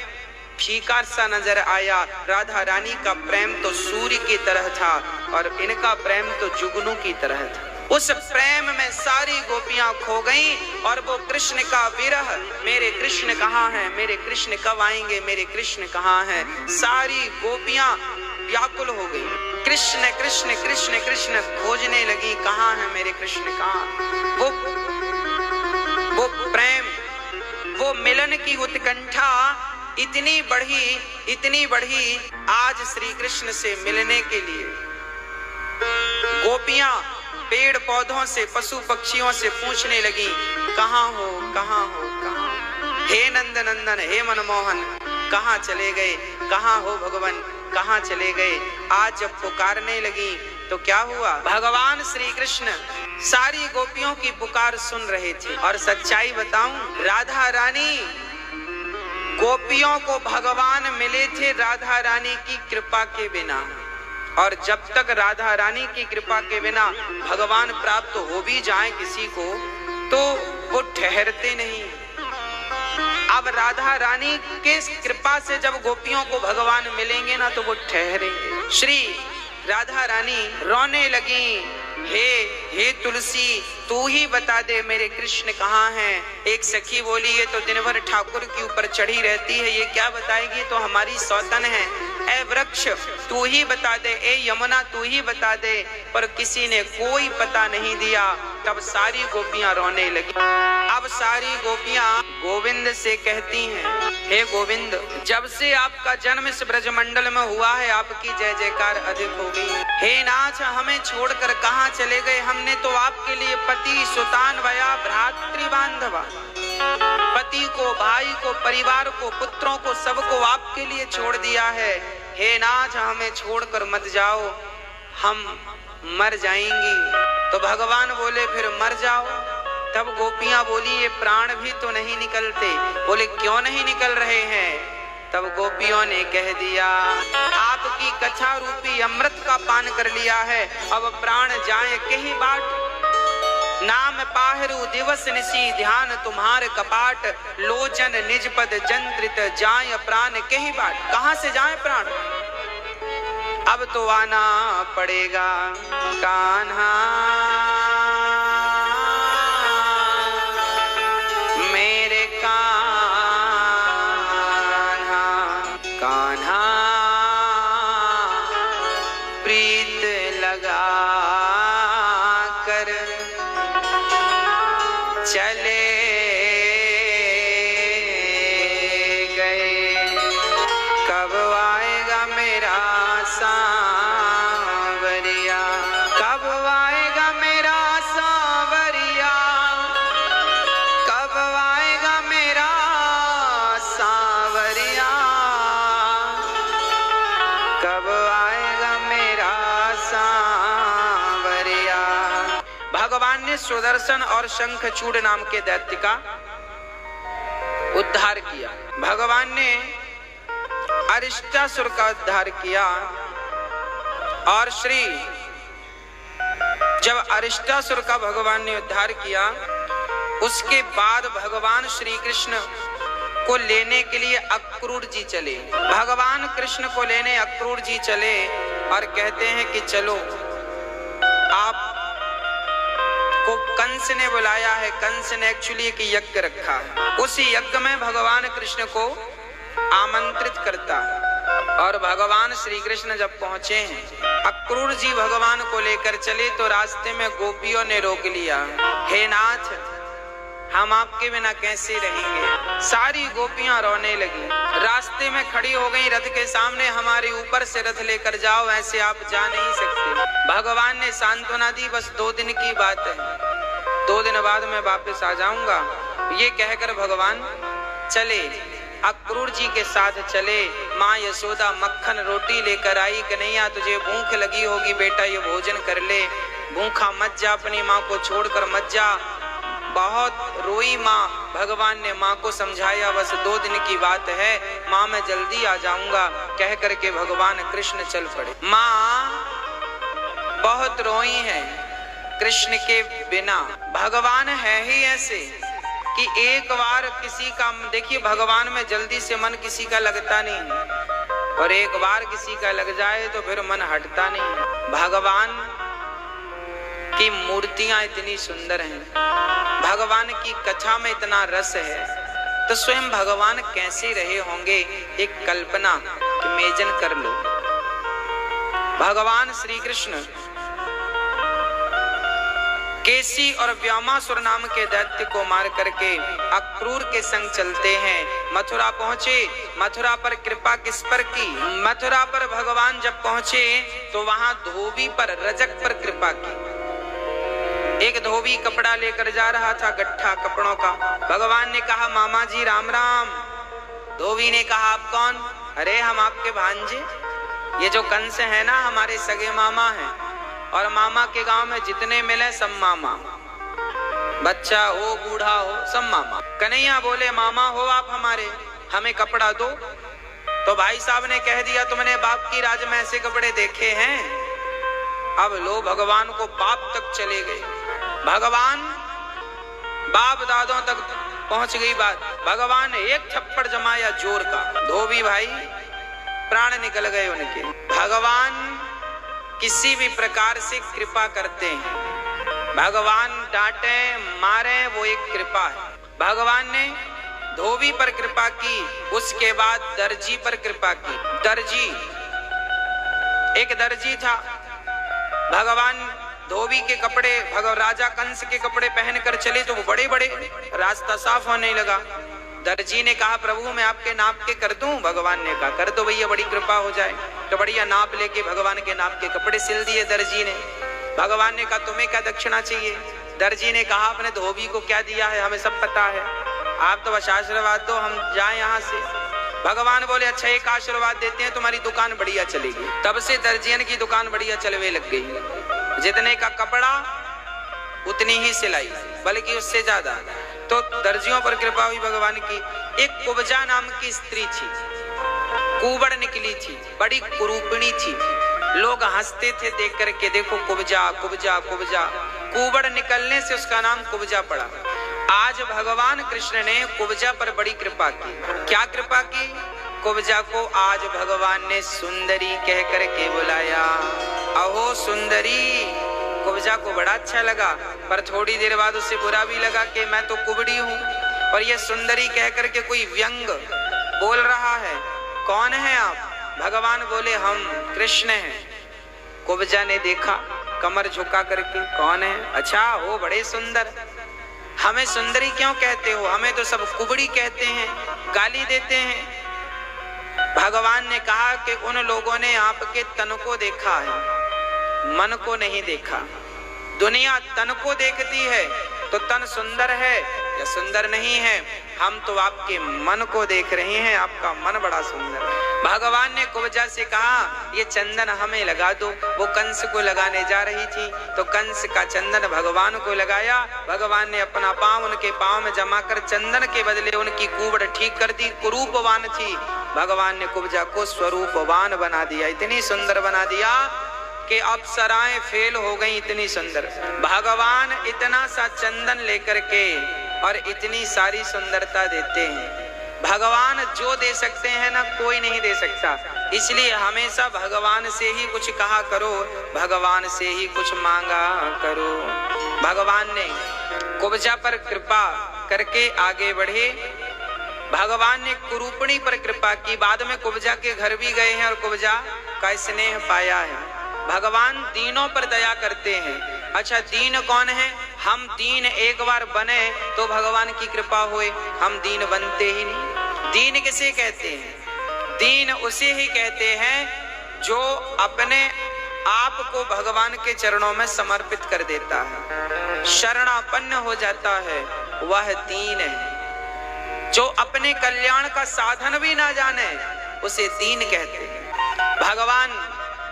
फीका सा नजर आया। राधा रानी का प्रेम तो सूर्य की तरह था और इनका प्रेम तो जुगनू की तरह था। उस प्रेम में सारी गोपियां खो गईं और वो कृष्ण का विरह, मेरे कृष्ण कहाँ हैं, मेरे कृष्ण कब आएंगे, मेरे कृष्ण कहाँ हैं, सारी गोपियां व्याकुल हो गई। कृष्ण कृष्ण कृष्ण कृष्ण खोजने लगी, कहाँ है मेरे कृष्ण कहाँ। वो प्रेम, वो मिलन की उत्कंठा इतनी बढ़ी आज श्री कृष्ण से मिलने के लिए गोपियां पेड़ पौधों से, पशु पक्षियों से पूछने लगी कहाँ हो, कहाँ हो, कहाँ। हे नंद नंदन, हे मनमोहन कहाँ चले गए, कहाँ हो भगवान, कहाँ चले गए। आज जब पुकारने लगी तो क्या हुआ, भगवान श्री कृष्ण सारी गोपियों की पुकार सुन रहे थे। और सच्चाई बताऊं, राधा रानी गोपियों को भगवान मिले थे राधा रानी की कृपा के बिना, और जब तक राधा रानी की कृपा के बिना भगवान प्राप्त हो भी जाए किसी को, तो वो ठहरते नहीं। अब राधा रानी के कृपा से जब गोपियों को भगवान मिलेंगे ना, तो वो ठहरेंगे। श्री राधा रानी रोने लगी, हे तुलसी तू ही बता दे मेरे कृष्ण कहाँ हैं। एक सखी बोली ये तो दिन भर ठाकुर के ऊपर चढ़ी रहती है, ये क्या बताएगी, तो हमारी सौतन है। ए वृक्ष तू ही बता दे, ए यमुना तू ही बता दे। पर किसी ने कोई पता नहीं दिया। तब सारी गोपियां रोने लगी। अब सारी गोपियां गोविंद से कहती हैं, हे गोविंद जब से आपका जन्म इस ब्रजमंडल में हुआ है, आपकी जय जयकार अधिक हो गई। हे नाथ हमें छोड़कर कहाँ चले गए, हमने तो आपके लिए पति सुतान वया भ्रातृ बांधवा, पति को, भाई को, परिवार को, पुत्रों को, सबको आपके लिए छोड़ दिया है। हे नाथ हमें छोड़कर मत जाओ, हम मर जाएंगी। तो भगवान बोले फिर मर जाओ। तब गोपियां बोली ये प्राण भी तो नहीं निकलते। बोले क्यों नहीं निकल रहे हैं। तब गोपियों ने कह दिया आपकी कथा रूपी अमृत का पान कर लिया है, अब प्राण जाए कहीं बाट। नाम पाहरू दिवस निसी ध्यान तुम्हार कपाट, लोचन निज पद जंत्रित जाए प्राण कहीं बाट। कहां से जाए प्राण? अब तो आना पड़ेगा कान्हा, मेरे कान्हा, कान्हा प्रीत लगा कर चले गए, कब आएगा मेरा सांवरिया, कब आएगा मेरा सांवरिया, कब आएगा मेरा सांवरिया, कब आएगा मेरा सांवरिया। भगवान ने सुदर्शन और शंखचूड़ नाम के दैत्य का उद्धार किया। भगवान ने अरिष्टासुर का उद्धार किया और जब अरिष्टासुर का भगवान ने उद्धार किया, उसके बाद भगवान श्री कृष्ण को लेने के लिए अक्रूर जी चले। भगवान कृष्ण को लेने अक्रूर जी चले और कहते हैं कि चलो, आप को कंस ने बुलाया है। कंस ने एक्चुअली एक यज्ञ रखा है, उस यज्ञ में भगवान कृष्ण को आमंत्रित करता है। और भगवान श्री कृष्ण जब पहुंचे हैं, अक्रूर जी भगवान को लेकर चले तो रास्ते में गोपियों ने रोक लिया। हे नाथ, हम आपके बिना कैसे रहेंगे? सारी गोपियां रोने लगी, रास्ते में खड़ी हो गई रथ के सामने, हमारे ऊपर से रथ लेकर जाओ, ऐसे आप जा नहीं सकते। भगवान ने सांत्वना दी, बस 2 दिन की बात है, 2 दिन बाद मैं वापस आ जाऊंगा। ये कहकर भगवान चले, अक्रूर जी के साथ चले। माँ यशोदा मक्खन रोटी लेकर आई, कन्हैया तुझे भूख लगी होगी बेटा, ये भोजन कर ले, भूखा मत जा, अपनी माँ को छोड़कर मत जा। बहुत रोई माँ। भगवान ने माँ को समझाया, बस 2 दिन की बात है माँ, मैं जल्दी आ जाऊंगा। कह करके भगवान कृष्ण चल पड़े। माँ बहुत रोई है कृष्ण के बिना। भगवान है ही ऐसे कि एक बार किसी का, देखिए भगवान में जल्दी से मन किसी का लगता नहीं, और एक बार किसी का लग जाए तो फिर मन हटता नहीं। भगवान की मूर्तियां इतनी सुंदर हैं, भगवान की कथा में इतना रस है, तो स्वयं भगवान कैसे रहे होंगे, एक कल्पना इमेजिन कर लो। भगवान श्री कृष्ण केसी और व्योमासुर नाम के दैत्य को मार करके अक्रूर के संग चलते हैं। मथुरा पहुंचे। मथुरा पर कृपा किस पर की? मथुरा पर भगवान जब पहुंचे तो वहां धोबी पर, रजक पर कृपा की। एक धोबी कपड़ा लेकर जा रहा था, गट्ठा कपड़ों का। भगवान ने कहा, मामा जी राम राम। धोबी ने कहा, आप कौन? अरे हम आपके भांजे, ये जो कंस है ना हमारे सगे मामा हैं, और मामा के गांव में जितने मिले सब मामा, बच्चा हो बूढ़ा हो सब मामा। कन्हैया बोले, मामा हो आप हमारे, हमें कपड़ा दो। तो भाई साहब ने कह दिया, तुमने बाप की राज में ऐसे कपड़े देखे हैं? अब लो, भगवान को बाप तक चले गए। भगवान बाप दादों तक पहुंच गई बात। भगवान ने एक थप्पड़ जमाया जोर का, धोबी भाई प्राण निकल गए उनके। भगवान किसी भी प्रकार से कृपा करते हैं। भगवान डांटे मारे वो एक कृपा है। भगवान ने धोबी पर कृपा की, उसके बाद दर्जी पर कृपा की। दर्जी, एक दर्जी था, भगवान धोबी के कपड़े, राजा कंस के कपड़े पहनकर चले तो वो बड़े बड़े, रास्ता साफ होने लगा। दर्जी ने कहा, प्रभु मैं आपके नाप के कर दूं? भगवान ने कहा, कर दो भैया, बड़ी कृपा हो जाए। तो बढ़िया नाप लेके भगवान के नाप के कपड़े सिल दिए दर्जी ने। भगवान ने कहा, तुम्हें क्या दक्षिणा चाहिए? दर्जी ने कहा, आपने धोबी को क्या दिया है हमें सब पता है, आप तो बस आशीर्वाद दो, हम जाएं यहाँ से। भगवान बोले, अच्छा एक आशीर्वाद देते हैं, तुम्हारी दुकान बढ़िया चलेगी। तब से दर्जियन की दुकान बढ़िया चलने लग गई। जितने का कपड़ा उतनी ही सिलाई, बल्कि उससे ज्यादा। तो दर्जियों पर कृपा हुई भगवान की। एक कुब्जा नाम की स्त्री थी, कुबड़ निकली थी, बड़ी कुरूपणी थी। लोग हंसते थे देख करके, देखो कुब्जा कुब्जा कुब्जा। कुबड़ निकलने से उसका नाम कुब्जा पड़ा। आज भगवान कृष्ण ने कुब्जा पर बड़ी कृपा की। क्या कृपा की? कुब्जा को आज भगवान ने सुंदरी कह करके बुलाया। अहो सुंदरी। कुब्जा को बड़ा अच्छा लगा, पर थोड़ी देर बाद उसे बुरा भी लगा कि मैं तो कुबड़ी हूँ और ये सुंदरी कह करके कोई व्यंग बोल रहा है। कौन है आप? भगवान बोले हम कृष्ण हैं। कुब्जा ने देखा कमर झुका करके, कौन है? अच्छा हो, बड़े सुंदर। हमें सुंदरी क्यों कहते हो? हमें तो सब कुबड़ी कहते हैं, गाली देते हैं। भगवान ने कहा कि उन लोगों ने आपके तन को देखा है, मन को नहीं देखा। दुनिया तन को देखती है तो तन सुंदर है या सुंदर नहीं है, हम तो आपके मन को देख रहे हैं, आपका मन बड़ा सुंदर है। भगवान ने कुब्जा से कहा ये चंदन हमें लगा दो। वो कंस को लगाने जा रही थी तो कंस का चंदन भगवान को लगाया। भगवान ने अपना पांव उनके पांव में जमा कर चंदन के बदले उनकी कुबड़ ठीक कर दी। कुरूपवान थी, भगवान ने कुब्जा को स्वरूपवान बना दिया। इतनी सुंदर बना दिया कि अप्सराएं फेल हो गई, इतनी सुंदर। भगवान इतना सा चंदन लेकर के और इतनी सारी सुंदरता देते हैं। भगवान जो दे सकते हैं ना, कोई नहीं दे सकता। इसलिए हमेशा भगवान से ही कुछ कहा करो, भगवान से ही कुछ मांगा करो। भगवान ने कुब्जा पर कृपा करके आगे बढ़े। भगवान ने कुरूपणी पर कृपा की। बाद में कुब्जा के घर भी गए हैं और कुब्जा का स्नेह पाया है। भगवान दीनों पर दया करते हैं। अच्छा, दीन कौन है? हम दीन एक बार बने तो भगवान की कृपा होए, हम दीन बनते ही नहीं। दीन किसे कहते हैं? दीन उसे ही कहते हैं जो अपने आप को भगवान के चरणों में समर्पित कर देता है, शरणापन्न हो जाता है, वह दीन है। जो अपने कल्याण का साधन भी ना जाने उसे दीन कहते हैं। भगवान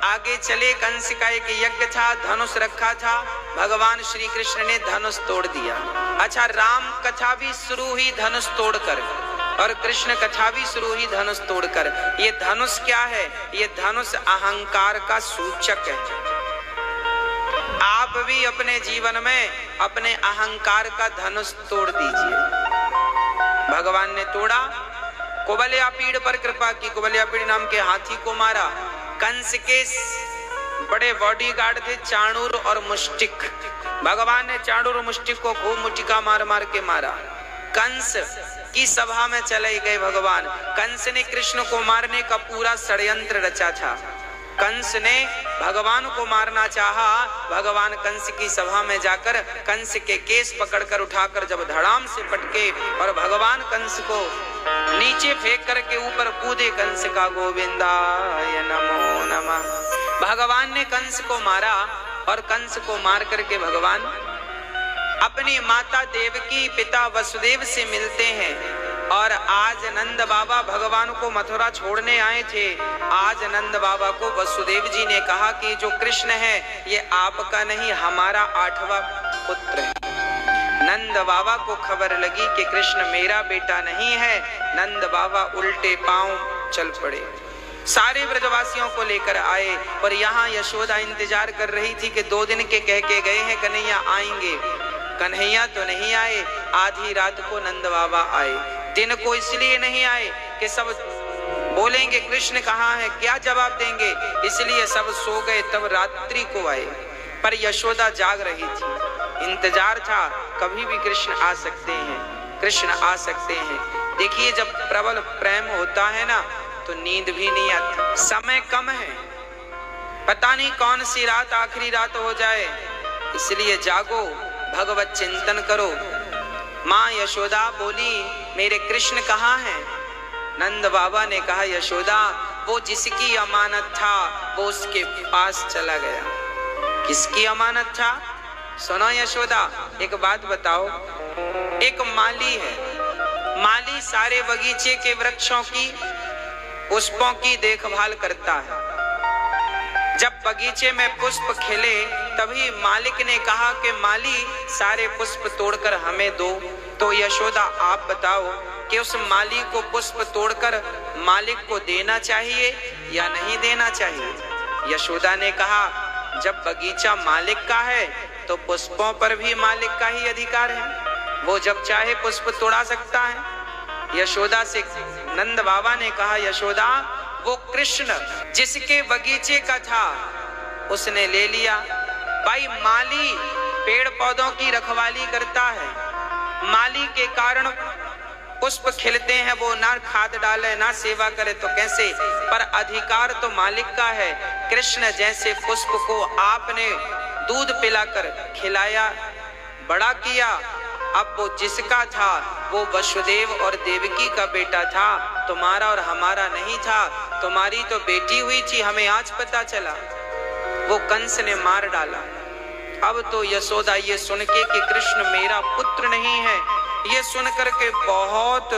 आगे चले, कंस का एक यज्ञ था, धनुष रखा था। भगवान श्री कृष्ण ने धनुष तोड़ दिया। अच्छा, राम कथा भी शुरू हुई धनुष तोड़कर और कृष्ण कथा भी शुरू हुई धनुष तोड़कर। ये धनुष क्या है? ये धनुष अहंकार का सूचक है। आप भी अपने जीवन में अपने अहंकार का धनुष तोड़ दीजिए। भगवान ने तोड़ा। कुबल्यापीड़ पर कृपा की। कुबल्यापीड़ नाम के हाथी को मारा। कंस के बड़े बॉडीगार्ड थे चाणूर और मुष्टिक। भगवान ने चाणूर और मुष्टिक को खूब मुटिका मार मार के मारा। कंस की सभा में चले गए भगवान। कंस ने कृष्ण को मारने का पूरा षड्यंत्र रचा था। कंस ने भगवान को मारना चाहा। भगवान कंस की सभा में जाकर कंस के केस पकड़कर उठाकर जब धड़ाम से पटके और भगवान कंस को नीचे फेंक करके ऊपर कूदे, कंस का गोविंदाय नमो नमः। भगवान ने कंस को मारा और कंस को मार करके भगवान अपनी माता देवकी, पिता वसुदेव से मिलते हैं। और आज नंद बाबा भगवान को मथुरा छोड़ने आए थे। आज नंद बाबा को वसुदेव जी ने कहा कि जो कृष्ण है ये आपका नहीं, हमारा 8वां पुत्र है। नंद बाबा को खबर लगी कि कृष्ण मेरा बेटा नहीं है। नंद बाबा उल्टे पांव चल पड़े, सारे ब्रजवासियों को लेकर आए। और यहाँ यशोदा इंतजार कर रही थी कि 2 दिन के कह के गए हैं कन्हैया आएंगे। कन्हैया तो नहीं आए। आधी रात को नंद बाबा आए। दिन को इसलिए नहीं आए कि सब बोलेंगे कृष्ण कहाँ है, क्या जवाब देंगे, इसलिए सब सो गए। तब रात्रि को आए। पर यशोदा जाग रही थी। इंतजार था कभी भी कृष्ण आ सकते हैं, कृष्ण आ सकते हैं। देखिए, जब प्रबल प्रेम होता है ना तो नींद भी नहीं आती। समय कम है, पता नहीं कौन सी रात आखिरी रात हो जाए, इसलिए जागो, भगवत चिंतन करो। माँ यशोदा बोली मेरे कृष्ण कहाँ हैं? नंद बाबा ने कहा यशोदा वो जिसकी अमानत था वो उसके पास चला गया। किसकी अमानत था? सुनो यशोदा, एक बात बताओ। एक माली है, माली सारे बगीचे के वृक्षों की, पुष्पों की देखभाल करता है। जब बगीचे में पुष्प खिले तभी मालिक ने कहा कि माली सारे पुष्प तोड़कर हमें दो। तो यशोदा आप बताओ कि उस माली को पुष्प तोड़कर मालिक को देना चाहिए या नहीं देना चाहिए। यशोदा ने कहा जब बगीचा मालिक का है तो पुष्पों पर भी मालिक का ही अधिकार है, वो जब चाहे पुष्प तोड़ा सकता है। यशोदा से नंद बाबा ने कहा यशोदा वो कृष्ण जिसके बगीचे का था उसने ले लिया। भाई माली पेड़ पौधों की रखवाली करता है, माली के कारण पुष्प खिलते हैं, वो ना खाद डाले ना सेवा करे तो कैसे, पर अधिकार तो मालिक का है। कृष्ण जैसे पुष्प को आपने दूध पिलाकर खिलाया, बड़ा किया, अब वो जिसका था वो वसुदेव और देवकी का बेटा था, तुम्हारा और हमारा नहीं था। तुम्हारी तो बेटी हुई थी, हमें आज पता चला, वो कंस ने मार डाला। अब तो यशोदा ये सुन के कि कृष्ण मेरा पुत्र नहीं है, ये सुन करके बहुत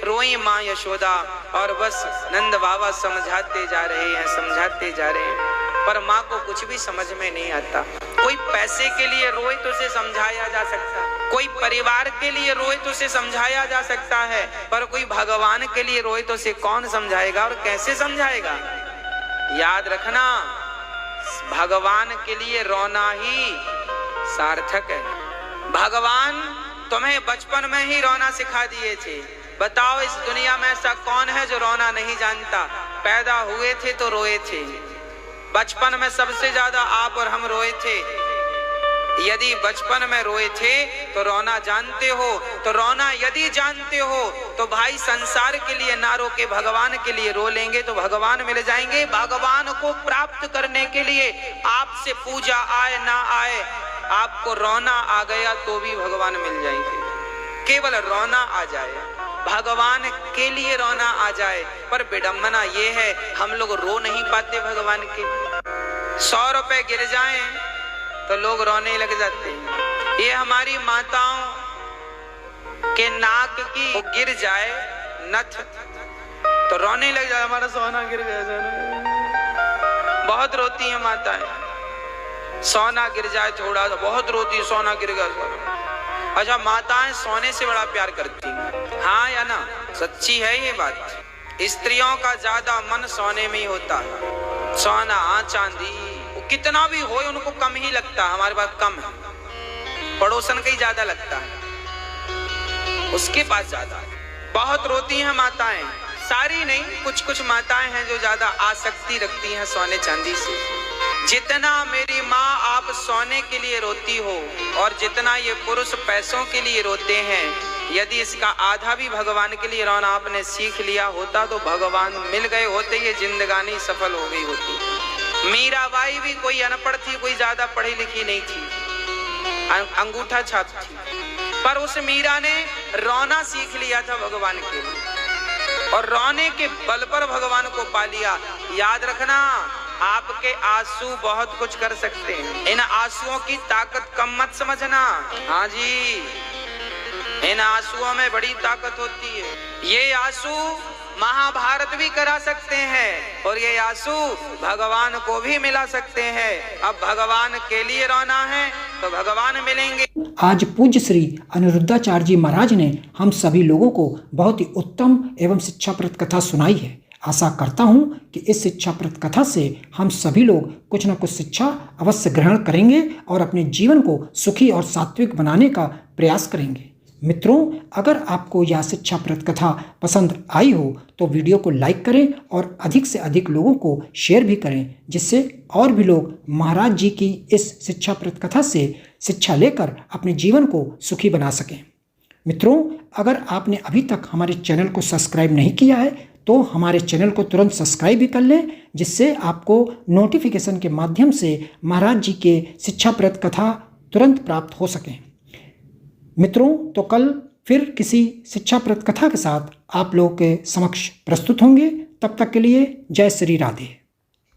रोई माँ यशोदा, और बस नंद बाबा समझाते जा रहे हैं, पर माँ को कुछ भी समझ में नहीं आता। कोई पैसे के लिए रोए तो उसे समझाया जा सकता, कोई परिवार के लिए रोए तो उसे समझाया जा सकता है, पर कोई भगवान के लिए रोए तो उसे कौन समझाएगा और कैसे समझाएगा। याद रखना, भगवान के लिए रोना ही सार्थक है। भगवान तुम्हें बचपन में ही रोना सिखा दिए थे। बताओ इस दुनिया में ऐसा कौन है जो रोना नहीं जानता। पैदा हुए थे तो रोए थे, बचपन में सबसे ज्यादा आप और हम रोए थे। यदि बचपन में रोए थे तो रोना जानते हो, तो रोना यदि जानते हो तो भाई संसार के लिए ना रो के भगवान के लिए रो लेंगे तो भगवान मिल जाएंगे। भगवान को प्राप्त करने के लिए आपसे पूजा आए ना आए, आपको रोना आ गया तो भी भगवान मिल जाएंगे। केवल रोना आ जाए, भगवान के लिए रोना आ जाए। पर विडंबना ये है हम लोग रो नहीं पाते भगवान के। 100 रुपए गिर जाएं तो लोग रोने लग जाते हैं। ये हमारी माताओं के नाक की वो गिर जाए नथ तो रोने लग जाए, हमारा सोना गिर गया सोना। बहुत रोती है माताएं, सोना गिर जाए थोड़ा सा बहुत रोती है, सोना गिर गया सोना। अच्छा, माताएं सोने से बड़ा प्यार करती हैं, हाँ या ना? सच्ची है ये बात। स्त्रियों का ज्यादा मन सोने में ही होता है। सोना चांदी कितना भी हो उनको कम ही लगता है, हमारे पास कम है, पड़ोसन का ही ज्यादा लगता है, उसके पास ज्यादा है। बहुत रोती हैं माताएं, सारी नहीं, कुछ कुछ माताएं हैं जो ज्यादा आसक्ति रखती हैं सोने चांदी से। जितना मेरी माँ आप सोने के लिए रोती हो और जितना ये पुरुष पैसों के लिए रोते हैं, यदि इसका आधा भी भगवान के लिए रोना आपने सीख लिया होता तो भगवान मिल गए होते, ये जिंदगानी सफल हो गई होती। मीराबाई भी कोई अनपढ़ थी, कोई ज्यादा पढ़ी लिखी नहीं थी, अंगूठा छाप थी, पर उस मीरा ने रोना सीख लिया था भगवान के लिए और रोने के बल पर भगवान को पा लिया। याद रखना, आपके आंसू बहुत कुछ कर सकते हैं, इन आंसुओं की ताकत कम मत समझना। हाँ जी, इन आंसुओं में बड़ी ताकत होती है। ये आंसू महाभारत भी करा सकते हैं और ये आंसू भगवान को भी मिला सकते हैं। अब भगवान के लिए रोना है तो भगवान मिलेंगे। आज पूज्य श्री अनिरुद्धाचार्य जी महाराज ने हम सभी लोगों को बहुत ही उत्तम एवं शिक्षाप्रद कथा सुनाई है। आशा करता हूं कि इस शिक्षाप्रद कथा से हम सभी लोग कुछ न कुछ शिक्षा अवश्य ग्रहण करेंगे और अपने जीवन को सुखी और सात्विक बनाने का प्रयास करेंगे। मित्रों, अगर आपको यह शिक्षाप्रद कथा पसंद आई हो तो वीडियो को लाइक करें और अधिक से अधिक लोगों को शेयर भी करें, जिससे और भी लोग महाराज जी की इस शिक्षाप्रद कथा से शिक्षा लेकर अपने जीवन को सुखी बना सकें। मित्रों, अगर आपने अभी तक हमारे चैनल को सब्सक्राइब नहीं किया है तो हमारे चैनल को तुरंत सब्सक्राइब भी कर लें, जिससे आपको नोटिफिकेशन के माध्यम से महाराज जी के शिक्षाप्रद कथा तुरंत प्राप्त हो सकें। मित्रों, तो कल फिर किसी शिक्षाप्रद कथा के साथ आप लोगों के समक्ष प्रस्तुत होंगे। तब तक के लिए जय श्री राधे।